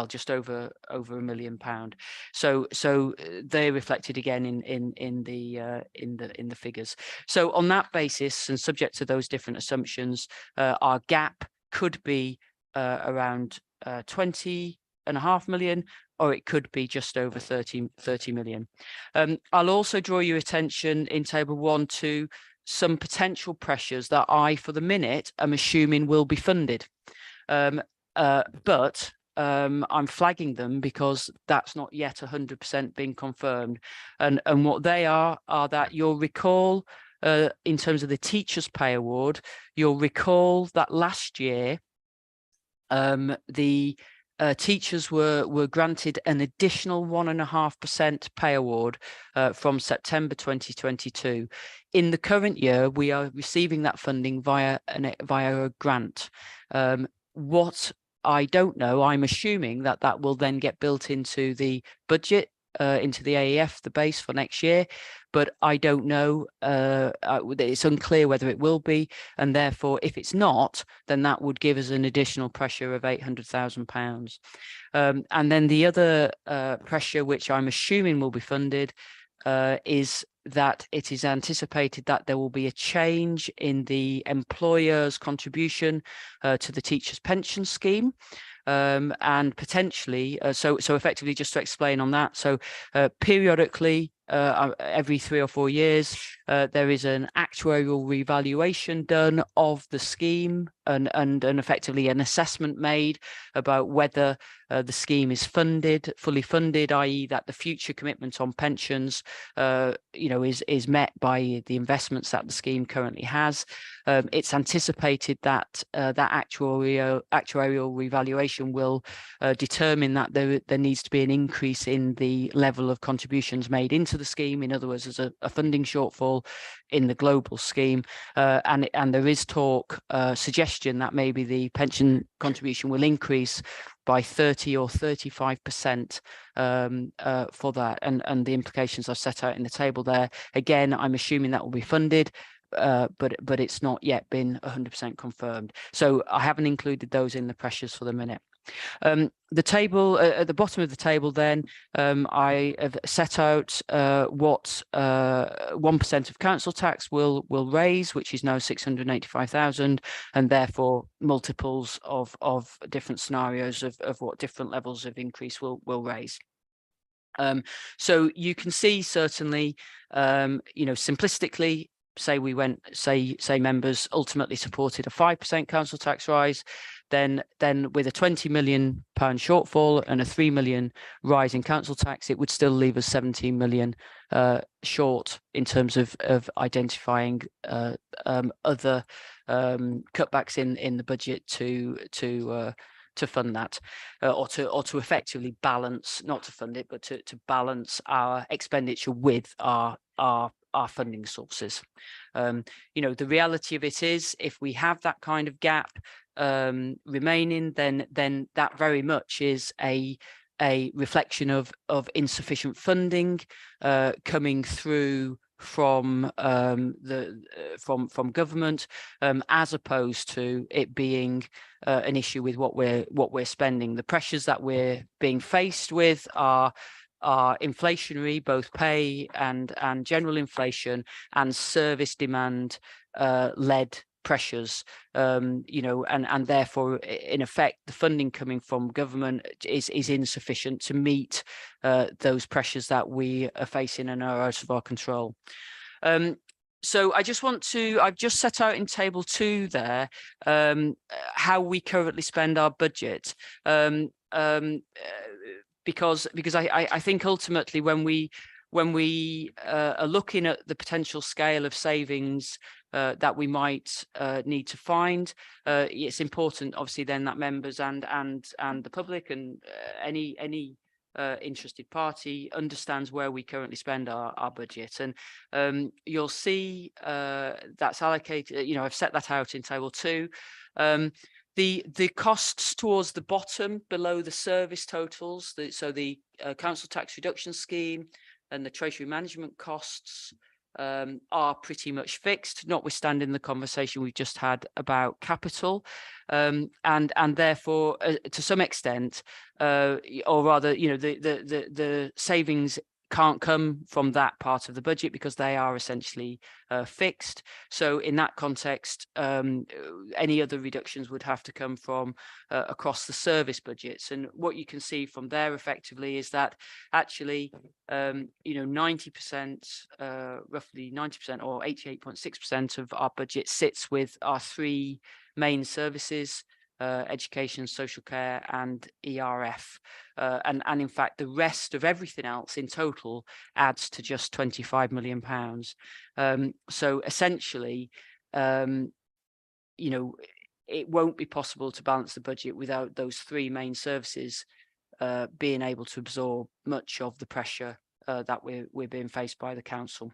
just over £1 million. So they're reflected again in the figures. So on that basis, and subject to those different assumptions, our gap could be around 20.5 million, or it could be just over 30 million. I'll also draw your attention in table 1 to some potential pressures that I, for the minute, am assuming will be funded. But I'm flagging them because that's not yet 100% been confirmed. And what they are that you'll recall, in terms of the teachers' pay award, you'll recall that last year the teachers were granted an additional 1.5% pay award from September 2022. In the current year, we are receiving that funding via a grant. What I don't know, I'm assuming that will then get built into the budget, into the AEF, the base for next year, but I don't know. It's unclear whether it will be, and therefore, if it's not, then that would give us an additional pressure of £800,000. And then the other pressure, which I'm assuming will be funded, is that it is anticipated that there will be a change in the employer's contribution to the teachers' pension scheme. And potentially, so effectively, just to explain on that, so periodically, every 3 or 4 years, there is an actuarial revaluation done of the scheme and effectively an assessment made about whether the scheme is fully funded, i.e. that the future commitment on pensions, is met by the investments that the scheme currently has. It's anticipated that that actuarial revaluation will determine that there needs to be an increase in the level of contributions made into the scheme. In other words, there's a funding shortfall in the global scheme, and there is talk, suggestion that maybe the pension contribution will increase by 30 or 35% for that, and the implications are set out in the table there. Again, I'm assuming that will be funded, but it's not yet been 100% confirmed. So I haven't included those in the pressures for the minute. The table at the bottom of the table, then I have set out what 1% of council tax will raise, which is now 685,000, and therefore multiples of different scenarios of what different levels of increase will raise. So you can see certainly, simplistically, say members ultimately supported a 5% council tax rise, then with a £20 million shortfall and a £3 million rise in council tax, it would still leave us 17 million short in terms of identifying other cutbacks in the budget to fund that, or to effectively balance, not to fund it, but to balance our expenditure with our funding sources. The reality of it is, if we have that kind of gap remaining, then that very much is a a reflection of insufficient funding coming through from from government, as opposed to it being an issue with what we're spending. The pressures that we're being faced with are inflationary, both pay and general inflation, and service demand led pressures, you know, and therefore in effect the funding coming from government is insufficient to meet those pressures that we are facing and are out of our control. So I've just set out in table 2 there how we currently spend our budget, because I think ultimately when we are looking at the potential scale of savings that we might need to find, it's important obviously then that members and the public and any interested party understands where we currently spend our budget. And you'll see that's allocated, you know, I've set that out in table 2. The costs towards the bottom below the service totals, so the council tax reduction scheme and the treasury management costs are pretty much fixed, notwithstanding the conversation we've just had about capital, and therefore to some extent, or rather, you know, the savings can't come from that part of the budget because they are essentially fixed. So in that context, any other reductions would have to come from across the service budgets. And what you can see from there effectively is that actually, you know, 90%, roughly 90% or 88.6% of our budget sits with our 3 main services: education, social care, and ERF, and in fact the rest of everything else in total adds to just £25 million. So essentially, you know, it won't be possible to balance the budget without those 3 main services being able to absorb much of the pressure that we're being faced by the council.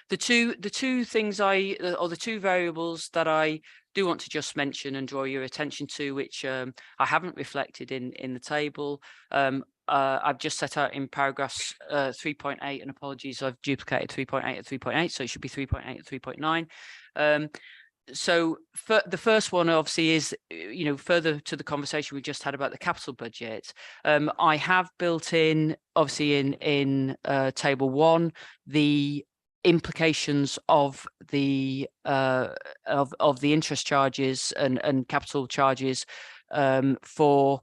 The two things or the 2 variables that I do want to just mention and draw your attention to, which I haven't reflected in the table, I've just set out in paragraphs 3.8, and apologies, I've duplicated 3.8 and 3.8, so it should be 3.8 and 3.9. So the first one obviously is, you know, further to the conversation we just had about the capital budget. I have built in, obviously in table 1, the implications of the interest charges and capital charges for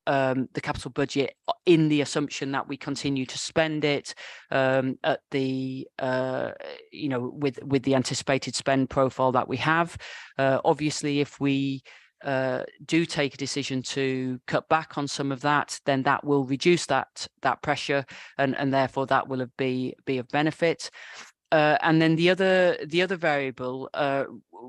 the capital budget, in the assumption that we continue to spend it at the you know, with the anticipated spend profile that we have. Obviously, if we do take a decision to cut back on some of that, then that will reduce that pressure, and therefore that will be of benefit. And then the other variable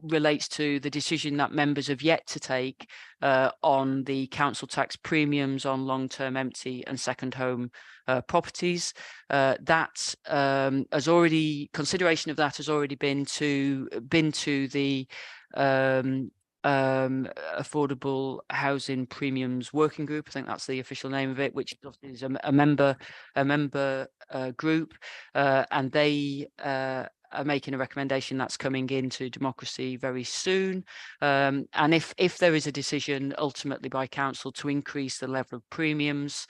relates to the decision that members have yet to take on the council tax premiums on long-term empty and second home properties. That has already, consideration of that has already been to the affordable housing premiums working group. I think that's the official name of it, which is a member group, and they are making a recommendation that's coming into democracy very soon. And if there is a decision ultimately by council to increase the level of premiums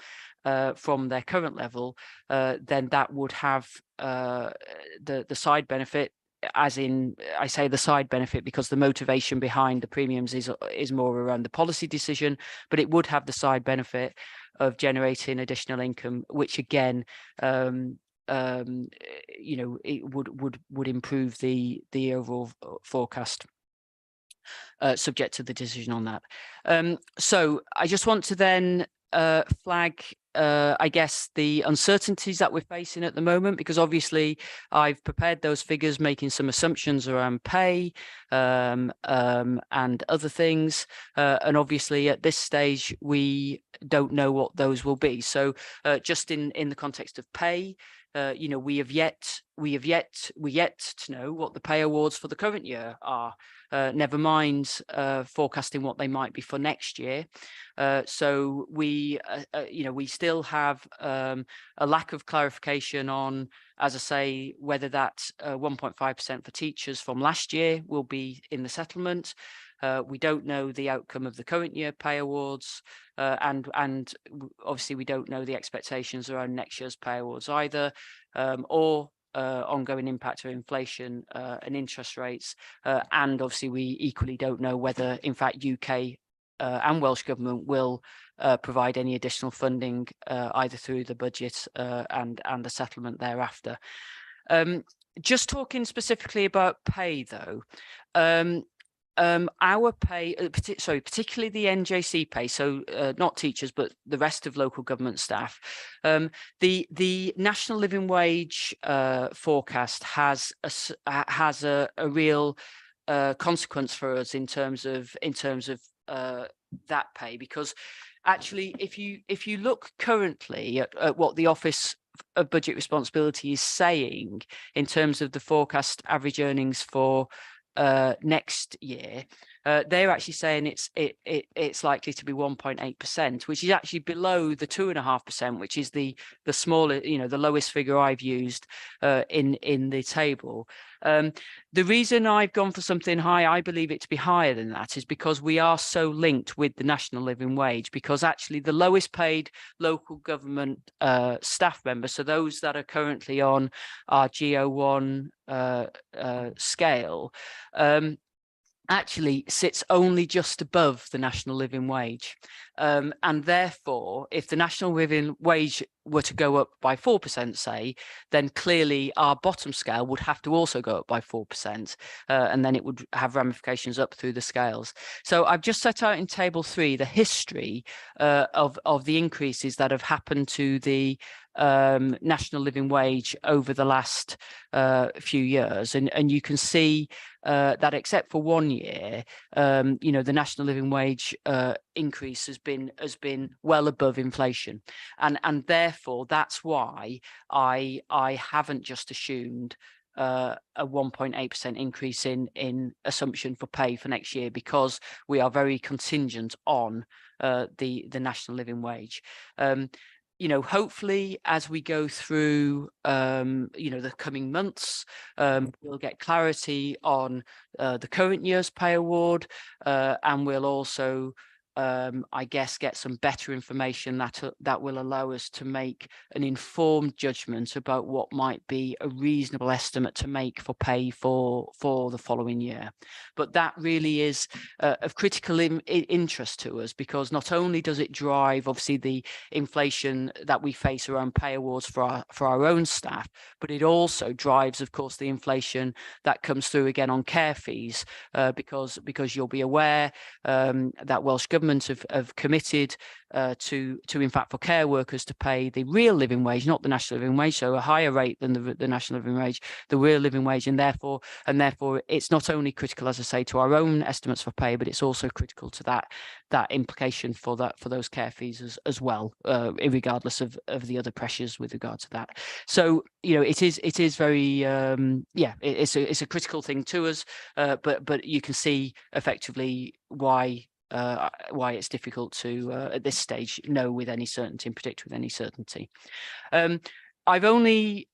from their current level, then that would have the side benefit, as in, I say the side benefit because the motivation behind the premiums is more around the policy decision, but it would have the side benefit of generating additional income, which again, you know, it would improve the overall forecast, subject to the decision on that. So I just want to then flag, I guess, the uncertainties that we're facing at the moment, because obviously I've prepared those figures making some assumptions around pay and other things, and obviously at this stage we don't know what those will be. So just in the context of pay, you know, we have yet we yet to know what the pay awards for the current year are. Never mind forecasting what they might be for next year. So we still have a lack of clarification on, as I say, whether that 1.5% for teachers from last year will be in the settlement. We don't know the outcome of the current year pay awards, and obviously we don't know the expectations around next year's pay awards either, or ongoing impact of inflation and interest rates, and obviously we equally don't know whether in fact UK and Welsh Government will provide any additional funding either through the budget and the settlement thereafter. Just talking specifically about pay though, our pay, particularly the NJC pay, so not teachers, but the rest of local government staff, the national living wage forecast has a real consequence for us in terms of that pay, because actually, if you look currently at what the Office of Budget Responsibility is saying in terms of the forecast average earnings for next year, they're actually saying it's likely to be 1.8%, which is actually below the 2.5%, which is the smaller, the lowest figure I've used in the table. The reason I've gone for something high, I believe it to be higher than that, is because we are so linked with the national living wage, because actually the lowest paid local government staff members, so those that are currently on our GO1 scale, actually sits only just above the national living wage. And therefore, if the national living wage were to go up by 4%, say, then clearly our bottom scale would have to also go up by 4%, and then it would have ramifications up through the scales. So I've just set out in table 3 the history of the increases that have happened to the national living wage over the last few years, and you can see that except for 1 year, the national living wage increase has been well above inflation, and therefore that's why I haven't just assumed a 1.8% increase in assumption for pay for next year, because we are very contingent on the national living wage. Hopefully as we go through, the coming months, we'll get clarity on the current year's pay award, and we'll also, I guess, get some better information that will allow us to make an informed judgment about what might be a reasonable estimate to make for pay for the following year. But that really is of critical interest to us, because not only does it drive obviously the inflation that we face around pay awards for our own staff, but it also drives, of course, the inflation that comes through again on care fees, because you'll be aware that Welsh Government have committed to in fact for care workers to pay the real living wage, not the national living wage, so a higher rate than the national living wage, the real living wage, and therefore it's not only critical, as I say, to our own estimates for pay, but it's also critical to that implication for those care fees as well, regardless of the other pressures with regard to that. So it is very it's a critical thing to us, but you can see effectively why it's difficult to at this stage know with any certainty and predict with any certainty. I've only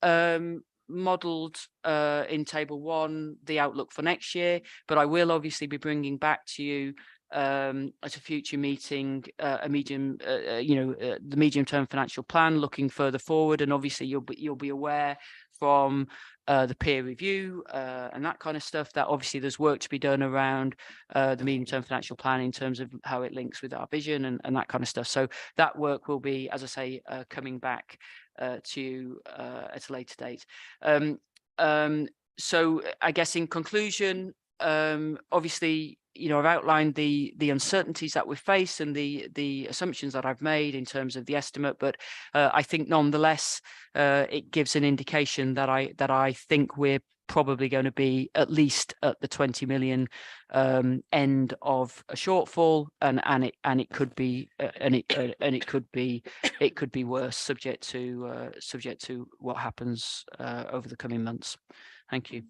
modelled in table 1 the outlook for next year, but I will obviously be bringing back to you at a future meeting the medium-term financial plan, looking further forward, and obviously you'll be aware from the peer review and that kind of stuff that obviously there's work to be done around the medium-term financial plan in terms of how it links with our vision and that kind of stuff. So that work will be, as I say, coming back to you at a later date. So I guess in conclusion, obviously, I've outlined the uncertainties that we face and the assumptions that I've made in terms of the estimate, but I think nonetheless it gives an indication that I think we're probably going to be at least at the 20 million end of a shortfall, and it could be it could be worse, subject to what happens over the coming months. Thank you.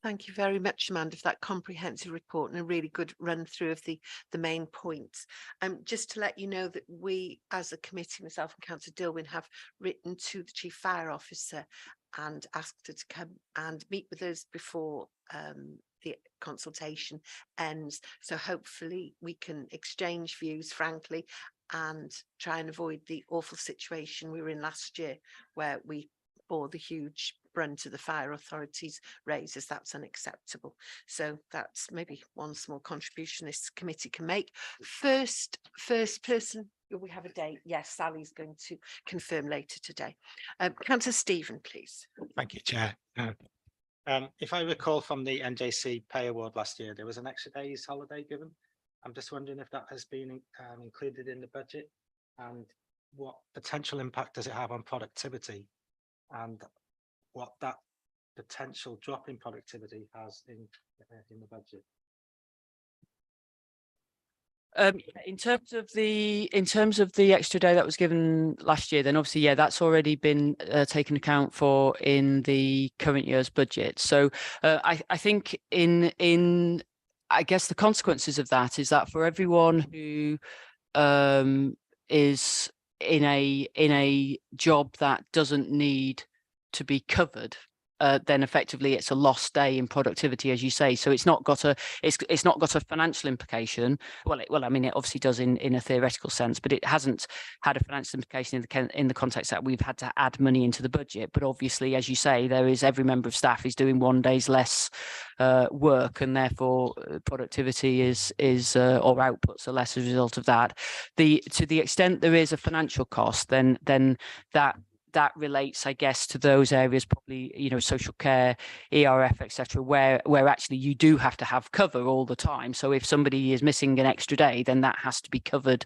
Thank you very much, Amanda, for that comprehensive report and a really good run through of the main points. Just to let you know that we, as a committee, myself and Councillor Dilwyn, have written to the Chief Fire Officer and asked her to come and meet with us before the consultation ends. So hopefully we can exchange views frankly and try and avoid the awful situation we were in last year, where we bore the huge brunt of the fire authorities' raises. That's unacceptable. So that's maybe one small contribution this committee can make. First person, we have a date. Yes, Sally's going to confirm later today. Councillor Stephen, please. Thank you, Chair. If I recall from the NJC pay award last year, there was an extra day's holiday given. I'm just wondering if that has been included in the budget, and what potential impact does it have on productivity, and what that potential drop in productivity has in the budget. In terms of the extra day that was given last year, then obviously, yeah, that's already been taken account for in the current year's budget. So I think I guess the consequences of that is that for everyone who is in a job that doesn't need to be covered, then effectively it's a lost day in productivity, as you say. So it's not got a financial implication. Well, I mean, it obviously does in a theoretical sense, but it hasn't had a financial implication in the context that we've had to add money into the budget. But obviously, as you say, there is every member of staff is doing 1 day's less work, and therefore productivity is or outputs are less as a result of that. To the extent there is a financial cost, then that relates, I guess, to those areas, probably, social care, ERF, etc., where actually you do have to have cover all the time. So if somebody is missing an extra day, then that has to be covered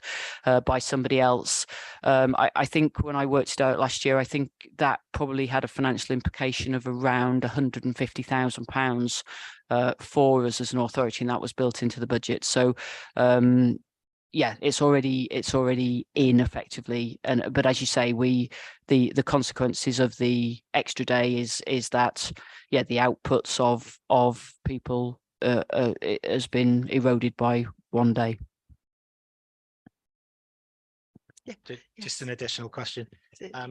by somebody else. I think when I worked it out last year, I think that probably had a financial implication of around £150,000 for us as an authority, and that was built into the budget. So yeah, it's already in effectively, but as you say, the consequences of the extra day is that, yeah, the outputs of people has been eroded by 1 day. Yeah. Just an additional question. I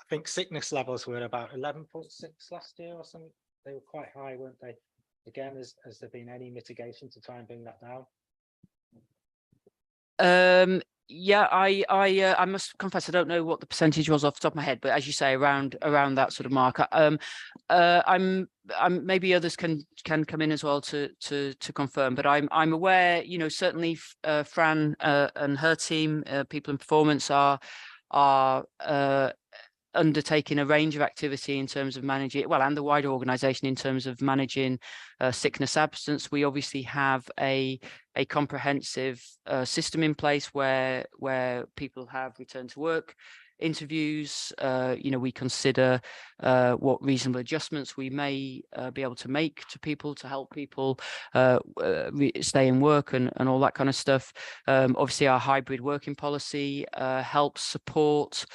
think sickness levels were about 11.6 last year or something. They were quite high, weren't they? Again, has there been any mitigation to try and bring that down? Yeah, I must confess I don't know what the percentage was off the top of my head, but as you say, around that sort of mark. I'm maybe others can come in as well to confirm, but I'm aware, certainly Fran and her team, people in performance, are undertaking a range of activity in terms of managing, well, and the wider organisation in terms of managing sickness absence. We obviously have a comprehensive system in place where people have returned to work interviews. We consider what reasonable adjustments we may be able to make to people to help people stay in work and all that kind of stuff. Obviously, our hybrid working policy helps support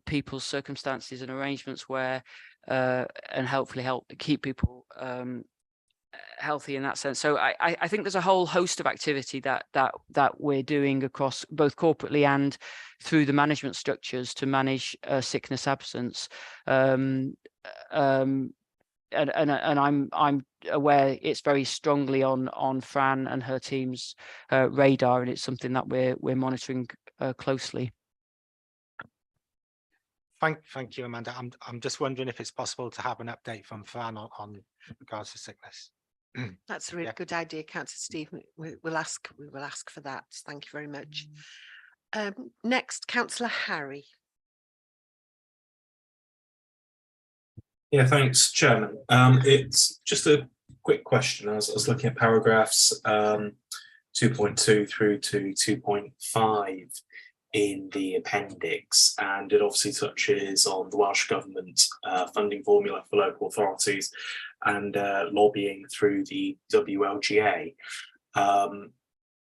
people's circumstances and arrangements where and hopefully help keep people healthy in that sense. So I think there's a whole host of activity that we're doing across both corporately and through the management structures to manage sickness absence. And I'm aware it's very strongly on Fran and her team's radar, and it's something that we're monitoring closely. Thank you, Amanda. I'm just wondering if it's possible to have an update from Fran on regards to sickness. That's a really good idea, Councillor Stephen. We will ask for that. Thank you very much. Next, Councillor Harry. Yeah, thanks, Chairman. It's just a quick question. I was looking at paragraphs 2.2 through to 2.5 in the appendix, and it obviously touches on the Welsh Government funding formula for local authorities and lobbying through the WLGA.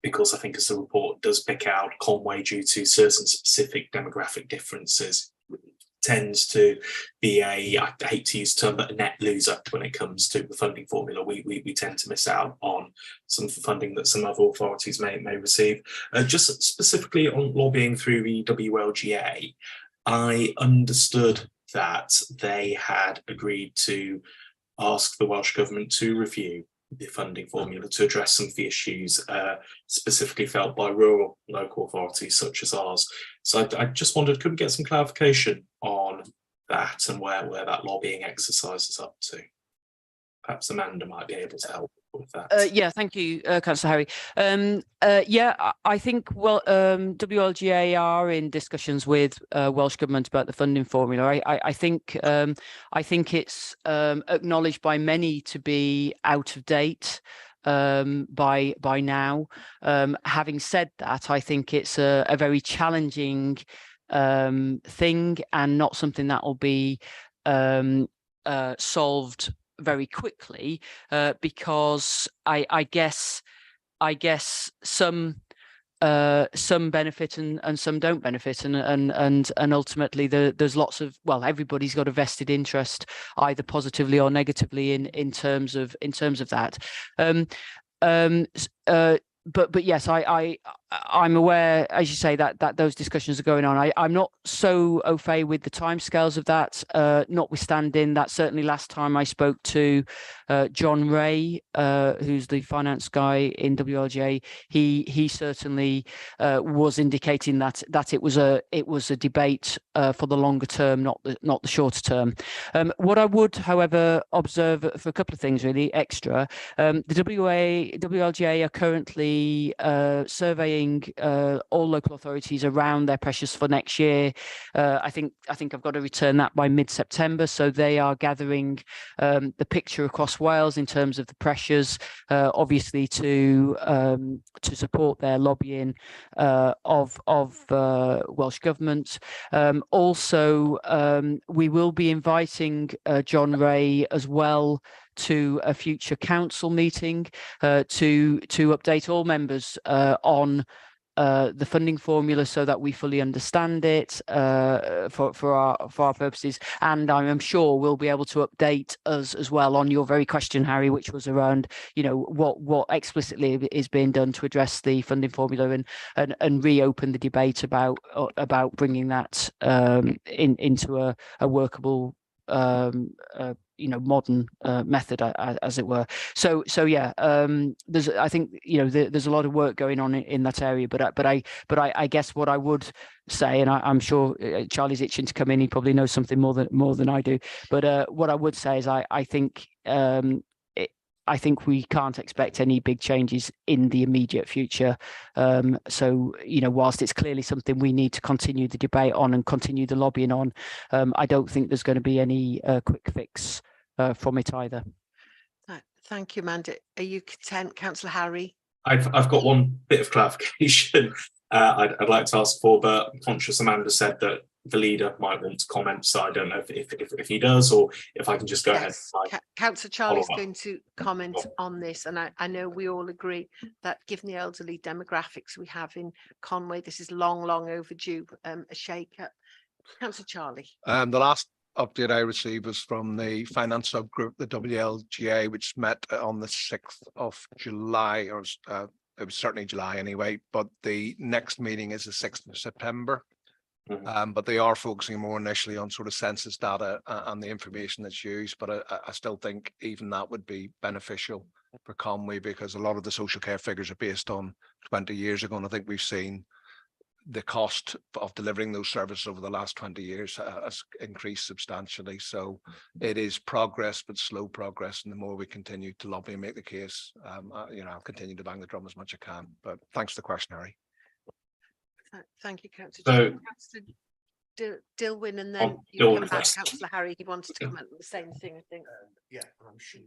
Because I think as the report does pick out, Conway, due to certain specific demographic differences, tends to be I hate to use the term, but a net loser when it comes to the funding formula. We tend to miss out on some of the funding that some other authorities may receive. Just specifically on lobbying through the WLGA, I understood that they had agreed to ask the Welsh Government to review the funding formula to address some of the issues specifically felt by rural local authorities such as ours. So I just wondered, could we get some clarification on that and where that lobbying exercise is up to? Perhaps Amanda might be able to help with that. Yeah, thank you, Councillor Harry. Yeah, I think WLGA are in discussions with Welsh Government about the funding formula. I think it's acknowledged by many to be out of date by now. Having said that, I think it's a very challenging thing and not something that will be solved very quickly, because I guess some benefit and some don't benefit, and ultimately there's lots of, well, everybody's got a vested interest either positively or negatively in terms of that. But yes, I'm aware, as you say, that those discussions are going on. I'm not so au fait with the timescales of that, notwithstanding that certainly last time I spoke to John Ray, who's the finance guy in WLGA, he certainly was indicating that it was a debate for the longer term, not the shorter term. What I would, however, observe for a couple of things really extra, the WLGA are currently surveying all local authorities around their pressures for next year. I think I've got to return that by mid-September, so they are gathering the picture across Wales in terms of the pressures, obviously to support their lobbying of Welsh Government. Also, we will be inviting John Ray as well to a future council meeting to update all members on the funding formula so that we fully understand it for our purposes, and I'm sure we'll be able to update us as well on your very question, Harry, which was around, you know, what explicitly is being done to address the funding formula and reopen the debate about bringing that into a workable modern method, as it were. So yeah, I think there's a lot of work going on in that area, but I guess what I would say, and I'm sure Charlie's itching to come in, he probably knows something more than I do, but what I would say is I think we can't expect any big changes in the immediate future. So, whilst it's clearly something we need to continue the debate on and continue the lobbying on, I don't think there's going to be any quick fix from it either. Thank you, Amanda. Are you content, Councillor Harry? I've got one bit of clarification I'd like to ask for, but I'm conscious Amanda said that the leader might want to comment, so I don't know if he does, or if I can just go ahead. Councillor Charlie's going to comment on this, and I know we all agree that given the elderly demographics we have in Conway, this is long overdue, a shake-up. Councillor Charlie. The last update I received was from the finance subgroup, the WLGA, which met on the 6th of July, or it was certainly July anyway, but the next meeting is the 6th of September. But they are focusing more initially on sort of census data and the information that's used. But I still think even that would be beneficial for Conway, because a lot of the social care figures are based on 20 years ago. And I think we've seen the cost of delivering those services over the last 20 years has increased substantially. So it is progress, but slow progress. And the more we continue to lobby and make the case, I'll continue to bang the drum as much as I can. But thanks for the question, Harry. Thank you, Councillor. Dilwyn, and then Oh, you come Dilwyn back, first. Councillor Harry. He wanted to comment on the same thing, I think. Yeah, I'm sure,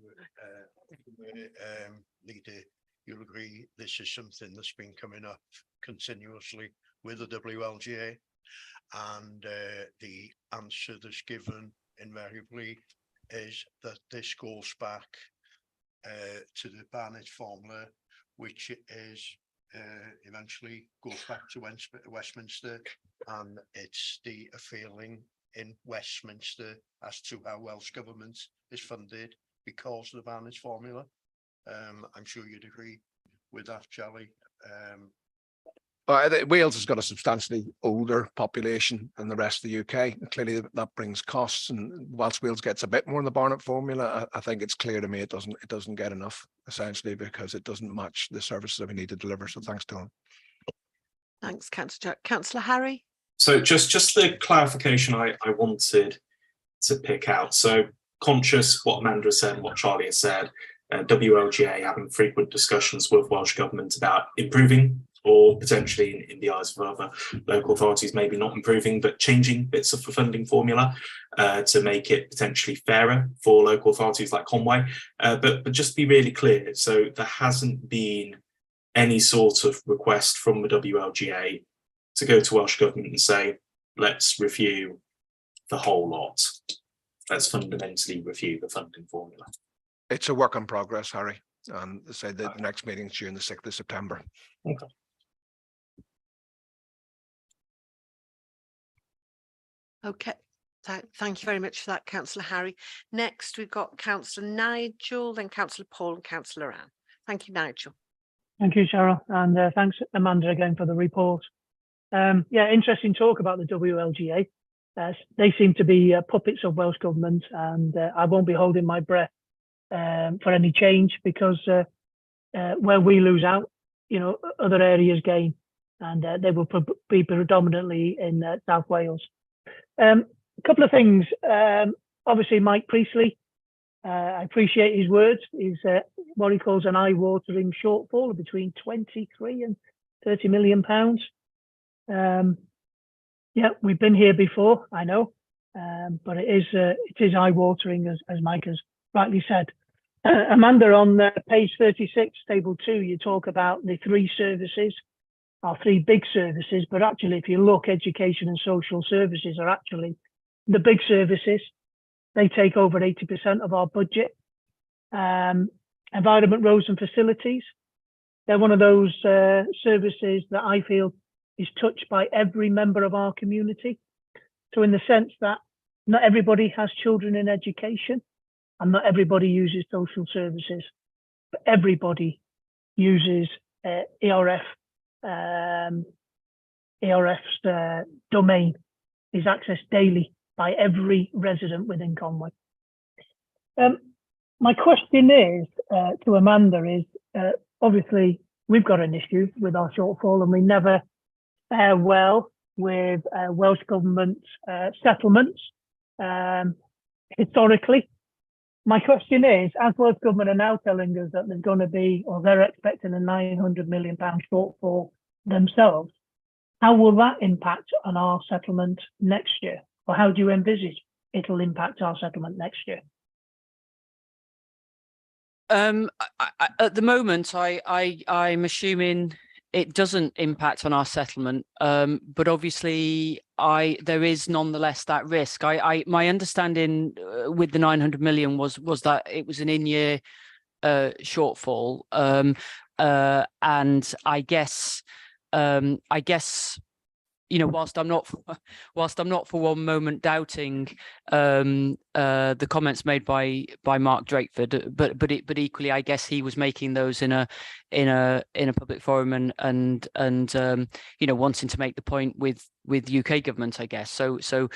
Leader, you'll agree this is something that's been coming up continuously with the WLGA, and the answer that's given invariably is that this goes back to the Barnett formula, which is eventually goes back to Westminster, and it's the feeling in Westminster as to how Welsh government is funded because of the Barnett formula. I'm sure you'd agree with that, Charlie. Wales has got a substantially older population than the rest of the UK. And clearly, that brings costs. And whilst Wales gets a bit more in the Barnett formula, I think it's clear to me it doesn't get enough, essentially, because it doesn't match the services that we need to deliver. So thanks to him. Thanks, Councillor Jack. Councillor Harry. So just the clarification I wanted to pick out. So conscious what Amanda said and what Charlie has said, WLGA having frequent discussions with Welsh Government about improving, or potentially in the eyes of other local authorities, maybe not improving, but changing bits of the funding formula to make it potentially fairer for local authorities like Conway. But just to be really clear, so there hasn't been any sort of request from the WLGA to go to Welsh Government and say, let's review the whole lot. Let's fundamentally review the funding formula. It's a work in progress, Harry. And say the next meeting is June the 6th of September. Okay. Okay. Thank you very much for that, Councillor Harry. Next, we've got Councillor Nigel, then Councillor Paul and Councillor Anne. Thank you, Nigel. Thank you, Cheryl, and thanks, Amanda, again for the report. Yeah, interesting talk about the WLGA. They seem to be puppets of Welsh Government, and I won't be holding my breath for any change, because where we lose out, other areas gain, and they will be predominantly in South Wales. A couple of things. Obviously, Mike Priestley, I appreciate his words. He's what he calls an eye-watering shortfall of between 23 and 30 million pounds. Yeah, we've been here before, I know, but it is eye-watering, as Mike has rightly said. Amanda, on page 36, table 2, you talk about the three services, our three big services, but actually, if you look, education and social services are actually the big services. They take over 80% of our budget. Environment, roads and facilities, they're one of those services that I feel is touched by every member of our community. So in the sense that not everybody has children in education, and not everybody uses social services, but everybody uses ERF. ERF's domain is accessed daily by every resident within Conway. My question is to Amanda is, obviously we've got an issue with our shortfall, and we never fare well with Welsh Government settlements historically. My question is, as Welsh Government are now telling us that there's going to be, or they're expecting a £900 million shortfall themselves, how will that impact on our settlement next year? Or how do you envisage it'll impact our settlement next year? At the moment, I'm assuming it doesn't impact on our settlement, but obviously there is nonetheless that risk. My understanding with the 900 million was that it was an in-year shortfall, and I guess whilst I'm not for one moment doubting the comments made by Mark Drakeford, but equally, I guess he was making those in a public forum and wanting to make the point with UK government, I guess. So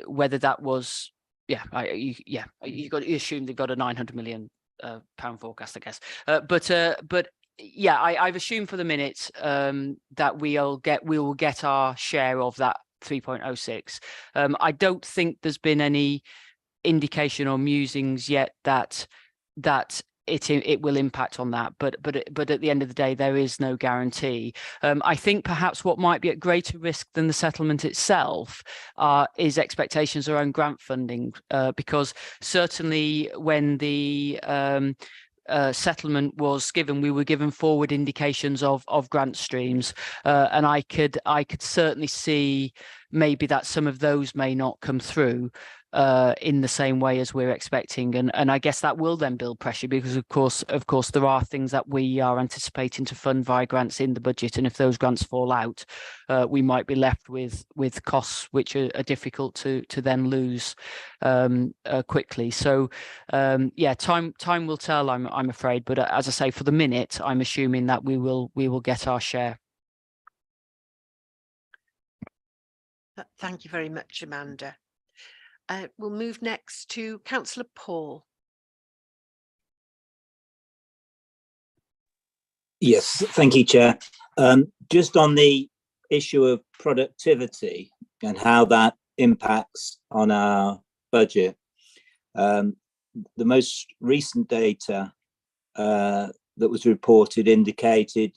whether that was you assume they've got a 900 million pound forecast, I guess, but. Yeah, I've assumed for the minute that we will get our share of that 3.06. I don't think there's been any indication or musings yet that it will impact on that, but at the end of the day, there is no guarantee. I think perhaps what might be at greater risk than the settlement itself is expectations around grant funding, because certainly when the settlement was given, we were given forward indications of grant streams, and I could certainly see maybe that some of those may not come through in the same way as we're expecting, and I guess that will then build pressure, because of course there are things that we are anticipating to fund via grants in the budget, and if those grants fall out, we might be left with costs which are difficult to then lose quickly. So yeah, time will tell, I'm afraid, but as I say, for the minute, I'm assuming that we will get our share. Thank you very much, Amanda. We'll move next to Councillor Paul. Yes, thank you, Chair. Just on the issue of productivity and how that impacts on our budget, the most recent data that was reported indicated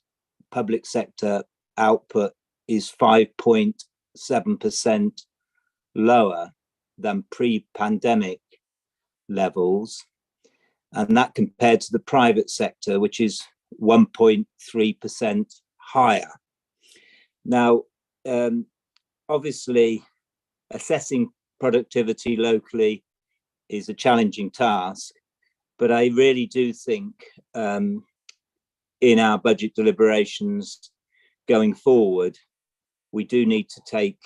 public sector output is 5.7% lower than pre-pandemic levels, and that compared to the private sector, which is 1.3% higher. Now, obviously, assessing productivity locally is a challenging task, but I really do think in our budget deliberations going forward, we do need to take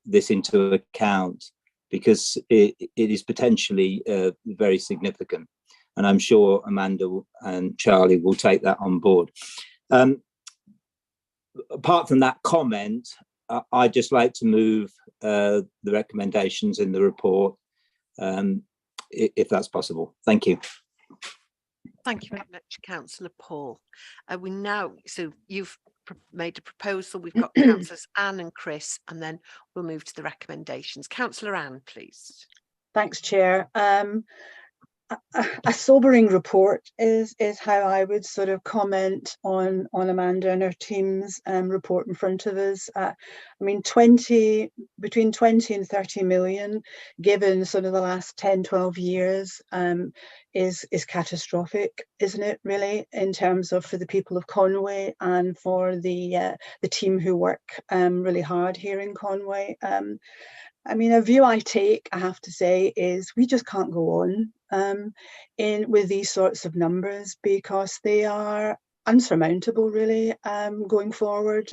this into account, because it is potentially very significant, and I'm sure Amanda and Charlie will take that on board. Apart from that comment, I'd just like to move the recommendations in the report, if that's possible. Thank you. Thank you very much, Councillor Paul. So you've made a proposal. We've got Councillors Anne and Chris, and then we'll move to the recommendations. Councillor Anne, please. Thanks, Chair. A sobering report is how I would sort of comment on Amanda and her team's report in front of us. I mean, between 20 and 30 million, given sort of the last 10, 12 years, is catastrophic, isn't it, really, in terms of for the people of Conway and for the team who work really hard here in Conway. I mean, a view I take, I have to say, is we just can't go on with these sorts of numbers, because they are unsurmountable, really, going forward.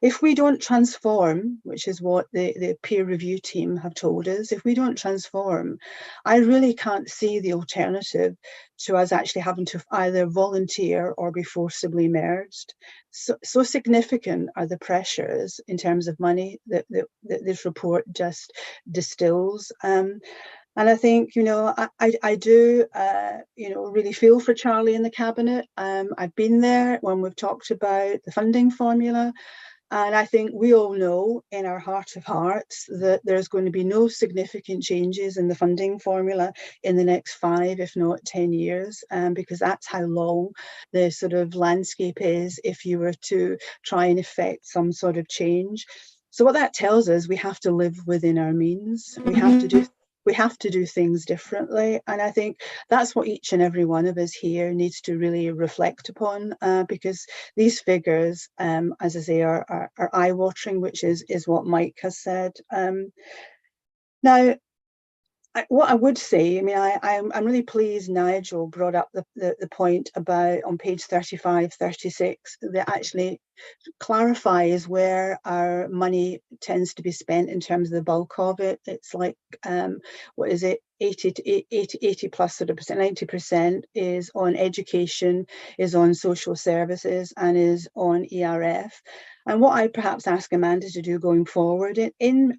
If we don't transform, which is what the peer review team have told us, if we don't transform, I really can't see the alternative to us actually having to either volunteer or be forcibly merged. So significant are the pressures in terms of money that this report just distills. And I think, you know, I do, you know, really feel for Charlie in the Cabinet. I've been there when we've talked about the funding formula. And I think we all know in our heart of hearts that there's going to be no significant changes in the funding formula in the next 5, if not 10 years, because that's how long the sort of landscape is if you were to try and effect some sort of change. So what that tells us, we have to live within our means. We have to do things differently. And I think that's what each and every one of us here needs to really reflect upon, because these figures, as I say, are eye-watering, which is what Mike has said. Now, what I would say, I mean, I'm really pleased Nigel brought up the point about on page 35, 36, that actually clarifies where our money tends to be spent in terms of the bulk of it. It's like, what is it? 80 plus sort of percent, 90% is on education, is on social services, and is on ERF. And what I perhaps ask Amanda to do going forward,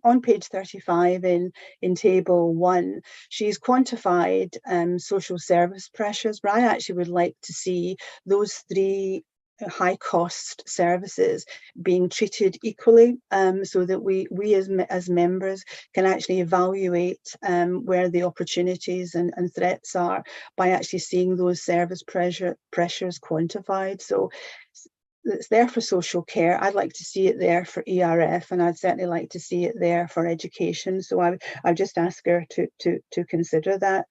on page 35 in table 1, she's quantified social service pressures, but I actually would like to see those 3 high cost services being treated equally, so that we as members can actually evaluate where the opportunities and threats are by actually seeing those service pressures quantified. So it's there for social care. I'd like to see it there for ERF, and I'd certainly like to see it there for education. So I just ask her to consider that.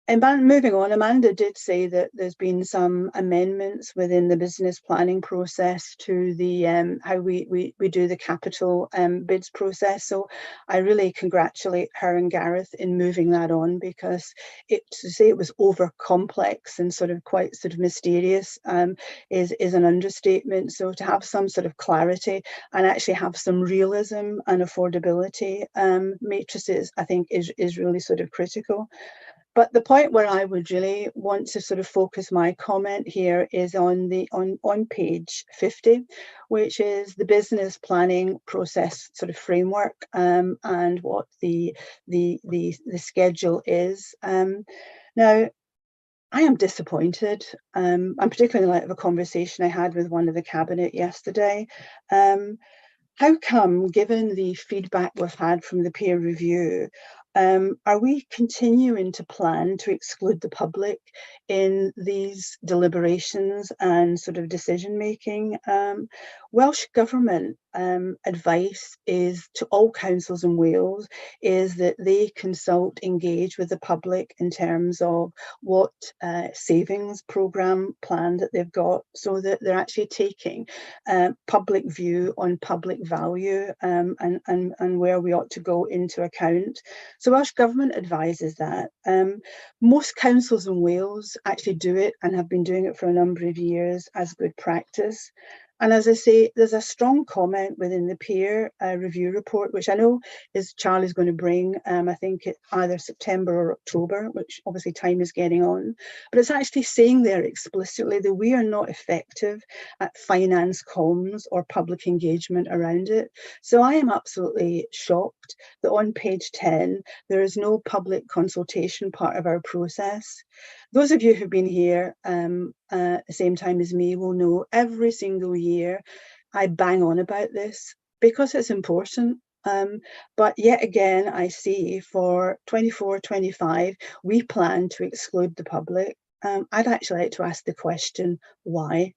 And moving on, Amanda did say that there's been some amendments within the business planning process to the how we do the capital bids process. So I really congratulate her and Gareth in moving that on, because to say it was over complex and sort of quite sort of mysterious is an understatement. So to have some sort of clarity and actually have some realism and affordability matrices, I think is really sort of critical. But the point where I would really want to sort of focus my comment here is on page 50, which is the business planning process sort of framework, and what the schedule is. Now, I am disappointed, and particularly in light of a conversation I had with one of the cabinet yesterday. How come, given the feedback we've had from the peer review, are we continuing to plan to exclude the public in these deliberations and sort of decision making? Welsh Government advice is to all councils in Wales is that they consult, engage with the public in terms of what savings programme plan that they've got, so that they're actually taking public view on public value and where we ought to go into account. So Welsh Government advises that. Most councils in Wales actually do it and have been doing it for a number of years as good practice. And as I say, there's a strong comment within the peer review report, which I know Charlie's going to bring, I think either September or October, which obviously time is getting on. But it's actually saying there explicitly that we are not effective at finance comms or public engagement around it. So I am absolutely shocked that on page 10, there is no public consultation part of our process. Those of you who've been here at the same time as me will know every single year I bang on about this because it's important. But yet again, I see for 24-25, we plan to exclude the public. I'd actually like to ask the question, why?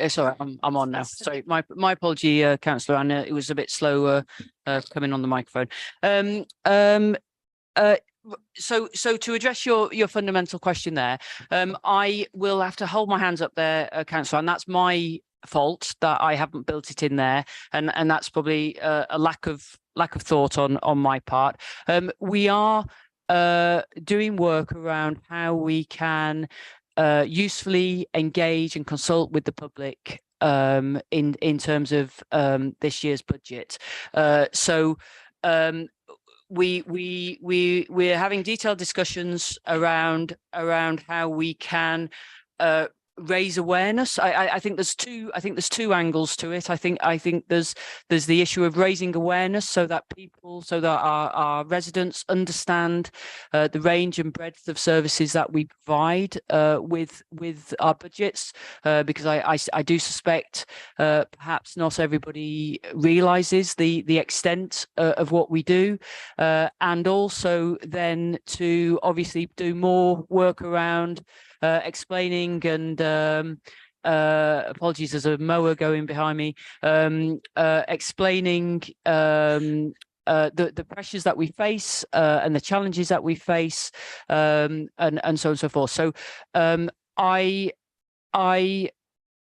Sorry, I'm on now. Sorry, my apology, Councillor Anna. It was a bit slow coming on the microphone. So to address your fundamental question there, I will have to hold my hands up there, Councillor, and that's my fault that I haven't built it in there, and that's probably a lack of thought on my part. We are doing work around how we can usefully engage and consult with the public in terms of this year's budget. We're having detailed discussions around how we can raise awareness. I think there's two angles to it. I think there's the issue of raising awareness so that our residents understand the range and breadth of services that we provide with our budgets, because I do suspect perhaps not everybody realizes the extent of what we do, and also then to obviously do more work around explaining and apologies, there's a mower going behind me, explaining the pressures that we face and the challenges that we face, and so on and so forth. So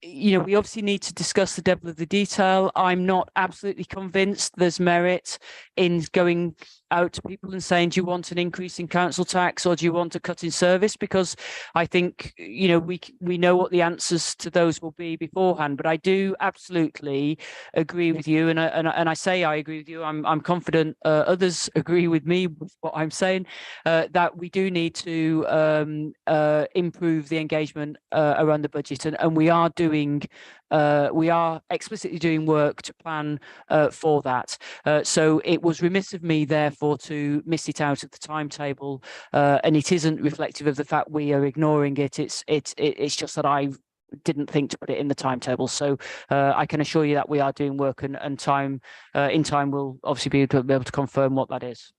we obviously need to discuss the depth of the detail. I'm not absolutely convinced there's merit in going out to people and saying, do you want an increase in council tax or do you want a cut in service? Because I think, you know, we know what the answers to those will be beforehand. But I do absolutely agree with you, and I say I agree with you. I'm confident others agree with me with what I'm saying, that we do need to improve the engagement around the budget, and we are explicitly doing work to plan for that. So it was remiss of me, therefore, to miss it out of the timetable, and it isn't reflective of the fact we are ignoring it. It's just that I didn't think to put it in the timetable. So I can assure you that we are doing work, and in time we'll obviously be able to confirm what that is.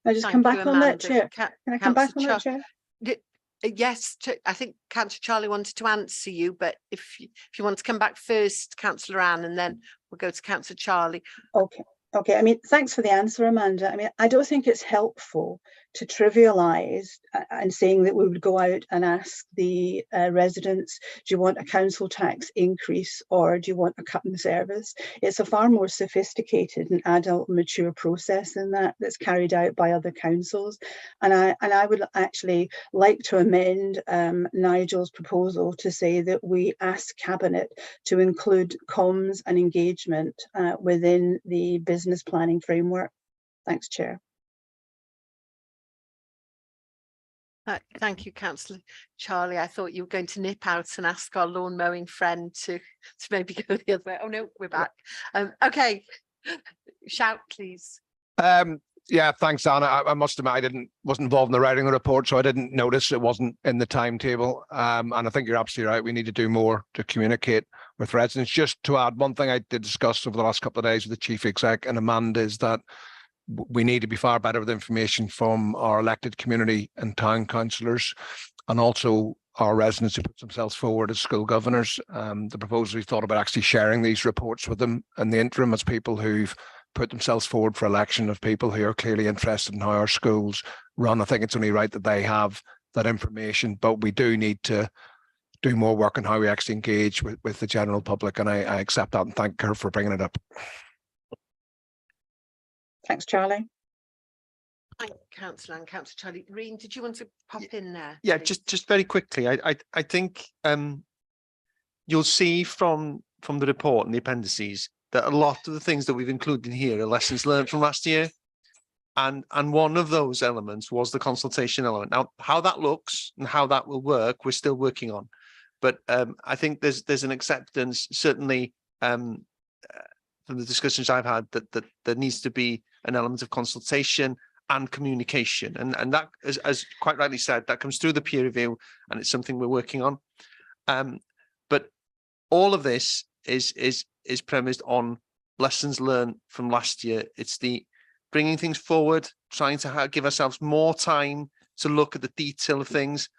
I just come back on that, Chair. Can I come back on that, Chair? Yes, I think Councillor Charlie wanted to answer you, but if you want to come back first, Councillor Anne, and then we'll go to Councillor Charlie. Okay. I mean, thanks for the answer, Amanda. I mean, I don't think it's helpful to trivialise and saying that we would go out and ask the residents, do you want a council tax increase or do you want a cut in service? It's a far more sophisticated and adult, mature process than that, that's carried out by other councils. And I would actually like to amend Nigel's proposal to say that we ask Cabinet to include comms and engagement within the business planning framework. Thanks, Chair. Thank you, Councillor Charlie. I thought you were going to nip out and ask our lawn mowing friend to maybe go the other way. Oh no, we're back. Okay, shout please. Yeah, thanks, Anna. I must admit I wasn't involved in the writing of the report, so I didn't notice it wasn't in the timetable. And I think you're absolutely right. We need to do more to communicate with residents. Just to add, one thing I did discuss over the last couple of days with the Chief Exec and Amanda is that we need to be far better with information from our elected community and town councillors, and also our residents who put themselves forward as school governors. The proposal, we thought about actually sharing these reports with them in the interim as people who've put themselves forward for election, of people who are clearly interested in how our schools run. I think it's only right that they have that information, but we do need to do more work on how we actually engage with the general public, and I accept that and thank her for bringing it up. Thanks, Charlie. Thank you, Councillor and Councillor Charlie. Reen, did you want to pop in there? Yeah, please? just very quickly. I think you'll see from the report and the appendices that a lot of the things that we've included in here are lessons learned from last year, and one of those elements was the consultation element. Now, how that looks and how that will work, we're still working on, but I think there's an acceptance, certainly from the discussions I've had, that there needs to be an element of consultation and communication, and that, as quite rightly said, that comes through the peer review, and it's something we're working on. But all of this is premised on lessons learned from last year. It's the bringing things forward, trying to give ourselves more time to look at the detail of things.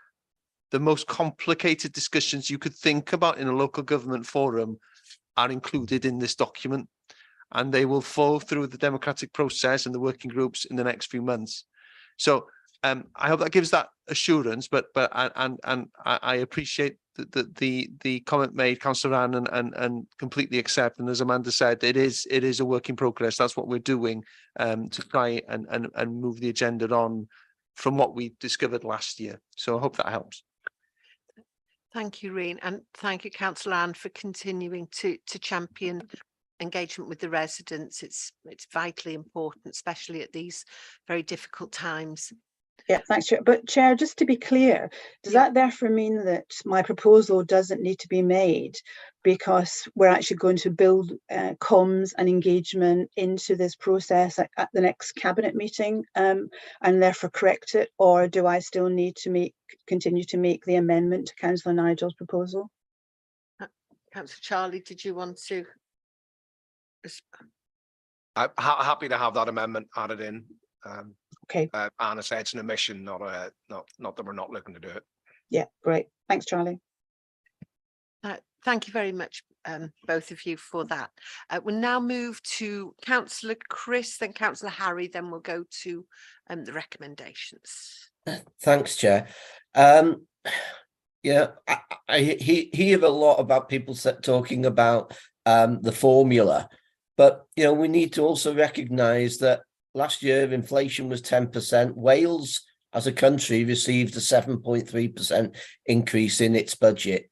The most complicated discussions you could think about in a local government forum are included in this document, and they will flow through the democratic process and the working groups in the next few months. So I hope that gives that assurance, but I appreciate the comment made, Councillor Anne, and completely accept. And as Amanda said, it is a work in progress. That's what we're doing to try and move the agenda on from what we discovered last year. So I hope that helps. Thank you, Reen, and thank you, Councillor Anne, for continuing to champion engagement with the residents. It's vitally important, especially at these very difficult times. Yeah, thanks, Chair. But Chair, just to be clear, does that therefore mean that my proposal doesn't need to be made because we're actually going to build comms and engagement into this process at the next Cabinet meeting, and therefore correct it? Or do I still need to continue to make the amendment to Councillor Nigel's proposal? Councillor Charlie, did you want to? I'm happy to have that amendment added in. Okay. Anna said it's an omission, not that we're not looking to do it. Yeah, great. Thanks, Charlie. Thank you very much, both of you, for that. We'll now move to Councillor Chris, then Councillor Harry, then we'll go to the recommendations. Thanks, Chair. Yeah, I hear a lot about people talking about the formula, but we need to also recognise that last year inflation was 10%. Wales as a country received a 7.3% increase in its budget.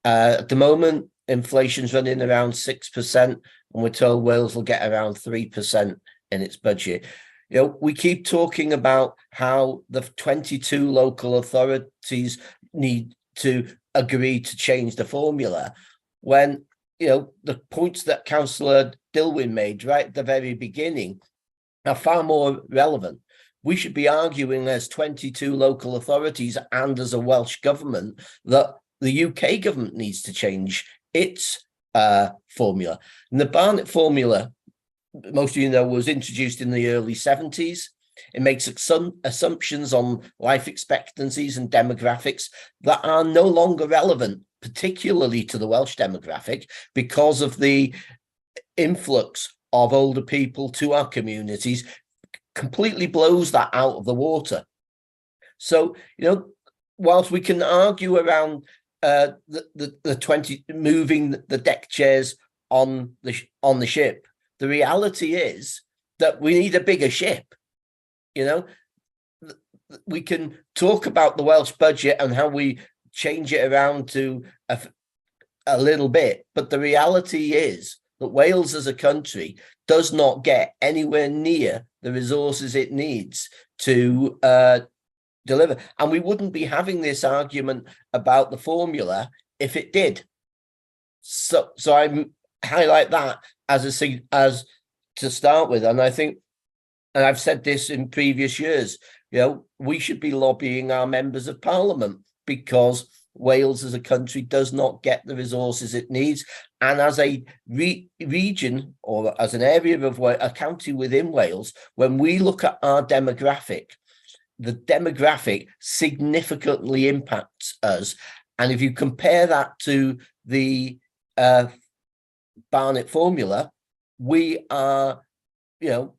At the moment, inflation's running around 6%, and we're told Wales will get around 3% in its budget. You know, we keep talking about how the 22 local authorities need to agree to change the formula, when, you know, the points that Councillor Dilwyn made right at the very beginning are far more relevant. We should be arguing as 22 local authorities and as a Welsh government that the UK government needs to change its formula. And the Barnett formula, most of you know, was introduced in the early 70s. It makes some assumptions on life expectancies and demographics that are no longer relevant, particularly to the Welsh demographic, because of the influx of older people to our communities. Completely blows that out of the water. So, you know, whilst we can argue around the 20 moving the deck chairs on the ship, the reality is that we need a bigger ship. You know, we can talk about the Welsh budget and how we change it around to a little bit, but the reality is that Wales as a country does not get anywhere near the resources it needs to deliver. And we wouldn't be having this argument about the formula if it did. So I highlight that as to start with. And I think, and I've said this in previous years, you know, we should be lobbying our members of parliament, because Wales as a country does not get the resources it needs. And as a region, or as an area of a county within Wales, when we look at our demographic, the demographic significantly impacts us. And if you compare that to the Barnett formula, we are, you know,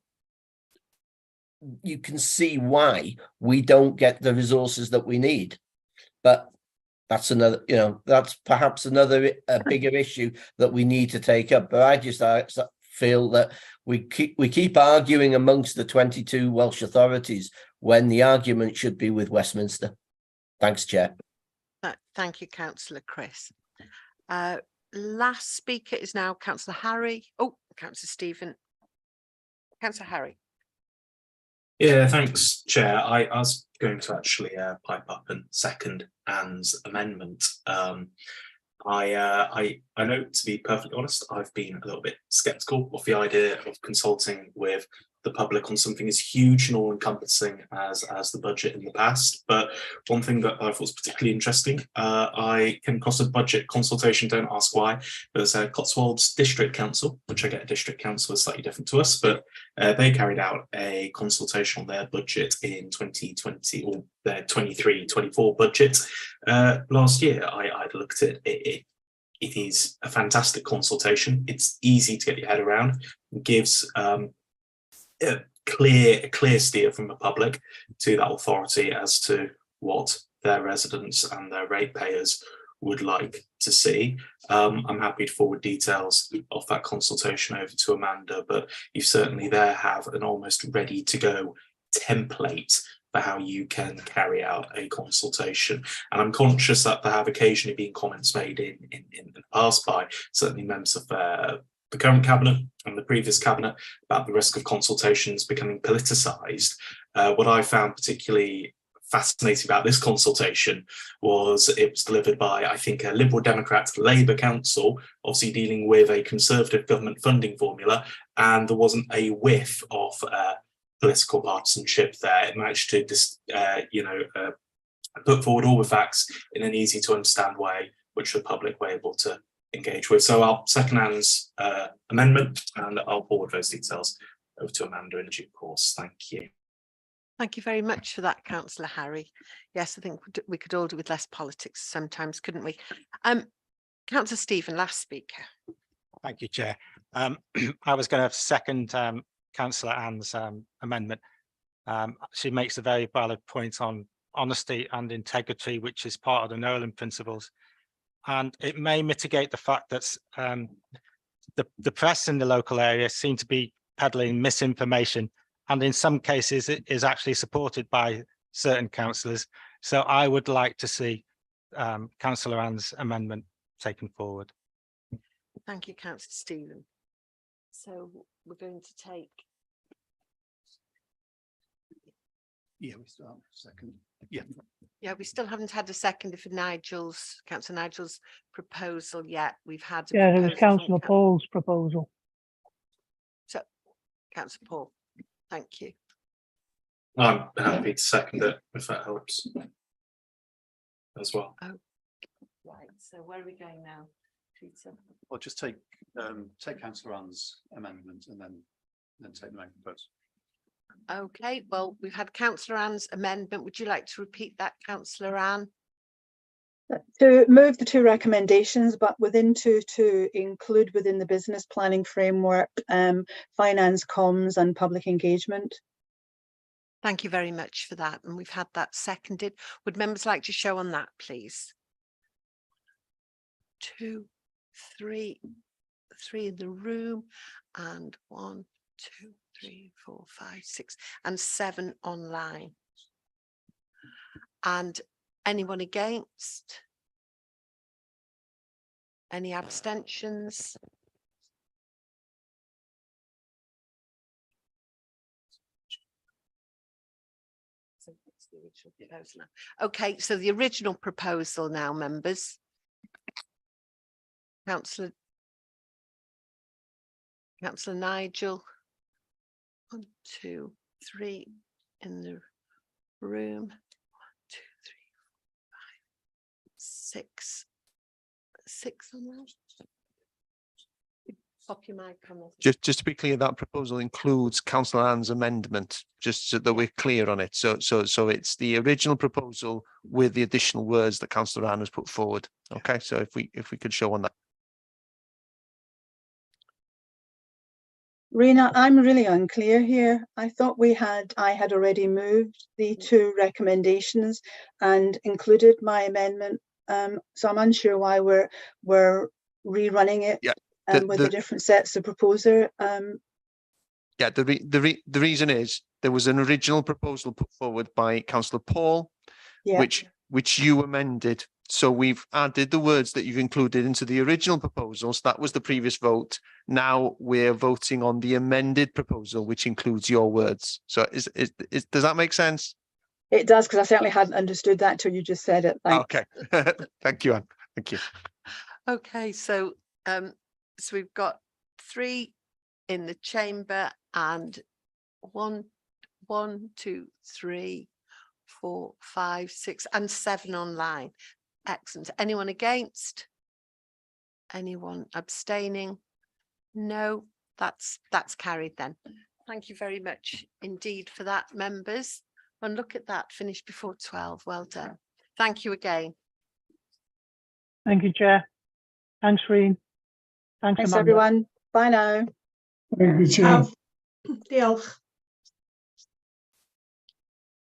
you can see why we don't get the resources that we need. But that's another, you know, that's perhaps another bigger issue that we need to take up. But I just feel that we keep arguing amongst the 22 Welsh authorities when the argument should be with Westminster. Thanks, Chair. Thank you, Councillor Chris. Last speaker is now Councillor Harry. Oh, Councillor Stephen. Councillor Harry. Yeah, thanks, Chair. I was going to actually pipe up and second Anne's amendment. I know, to be perfectly honest, I've been a little bit sceptical of the idea of consulting with the public on something as huge and all-encompassing as the budget in the past. But one thing that I thought was particularly interesting, I came across a budget consultation, don't ask why, there's a Cotswolds District Council, which I get a district council is slightly different to us, but they carried out a consultation on their budget in 2020, or their 23-24 budget last year. I looked at it. It is a fantastic consultation. It's easy to get your head around. It gives a clear steer from the public to that authority as to what their residents and their ratepayers would like to see. I'm happy to forward details of that consultation over to Amanda, but you certainly there have an almost ready to go template for how you can carry out a consultation. And I'm conscious that there have occasionally been comments made in the past by certainly members of the current cabinet and the previous cabinet about the risk of consultations becoming politicised. What I found particularly fascinating about this consultation was it was delivered by, I think, a Liberal Democrat Labour council, obviously dealing with a Conservative government funding formula, and there wasn't a whiff of political partisanship there. It managed to put forward all the facts in an easy to understand way, which the public were able to engage with. So I'll second Anne's amendment, and I'll forward those details over to Amanda in due course. Thank you. Thank you very much for that, Councillor Harry. Yes, I think we could all do with less politics sometimes, couldn't we? Councillor Stephen, last speaker. Thank you, Chair. I was going to second Councillor Anne's amendment. She makes a very valid point on honesty and integrity, which is part of the Nolan principles. And it may mitigate the fact that the press in the local area seem to be peddling misinformation and in some cases it is actually supported by certain councillors. So I would like to see Councillor Ann's amendment taken forward. Thank you, Councillor Stephen. So we're going to take. Yeah, we still have a second. Yeah. Yeah, we still haven't had a second for Councillor Nigel's proposal yet. We've had. Yeah, it was Councillor Paul's proposal. So, Councillor Paul, thank you. I'm happy to second it if that helps as well. Oh, right. So where are we going now, Peter? Well, just take Councillor Ann's amendment and then take the main proposal. Okay, well, we've had Councillor Ann's amendment. Would you like to repeat that, Councillor Ann? To move the two recommendations, but within to include within the business planning framework, finance, comms and public engagement. Thank you very much for that. And we've had that seconded. Would members like to show on that, please? 2, 3 in the room, and 1, 2, 3, 4, 5, 6 and 7 online. And anyone against? Any abstentions? Okay, so the original proposal now, members. Councillor Nigel. 1, 2, 3 in the room. 1, 2, 3, 4, 5, 6. 6 on that. Pop your mic on. Just to be clear, that proposal includes Councillor Ann's amendment, just so that we're clear on it. So it's the original proposal with the additional words that Councillor Ann has put forward. Okay, so if we could show on that. Rena, I'm really unclear here. I thought I had already moved the two recommendations and included my amendment. So I'm unsure why we're rerunning it. Yeah. With the different sets of proposer. Yeah, the reason is there was an original proposal put forward by Councillor Paul, yeah. which you amended. So we've added the words that you've included into the original proposals. That was the previous vote. Now we're voting on the amended proposal, which includes your words. So does that make sense? It does, because I certainly hadn't understood that till you just said it. Thanks. Okay, thank you, Anne. Thank you. Okay, so we've got 3 in the chamber and 1, 2, 3, 4, 5, 6 and 7 online. Excellent. Anyone against? Anyone abstaining? No, that's carried then. Thank you very much indeed for that, members. And look at that, finished before 12. Well done. Thank you again. Thank you, Chair. Thanks, Reen. Thanks, everyone. Bye now. Thank you, Chair. Diolch.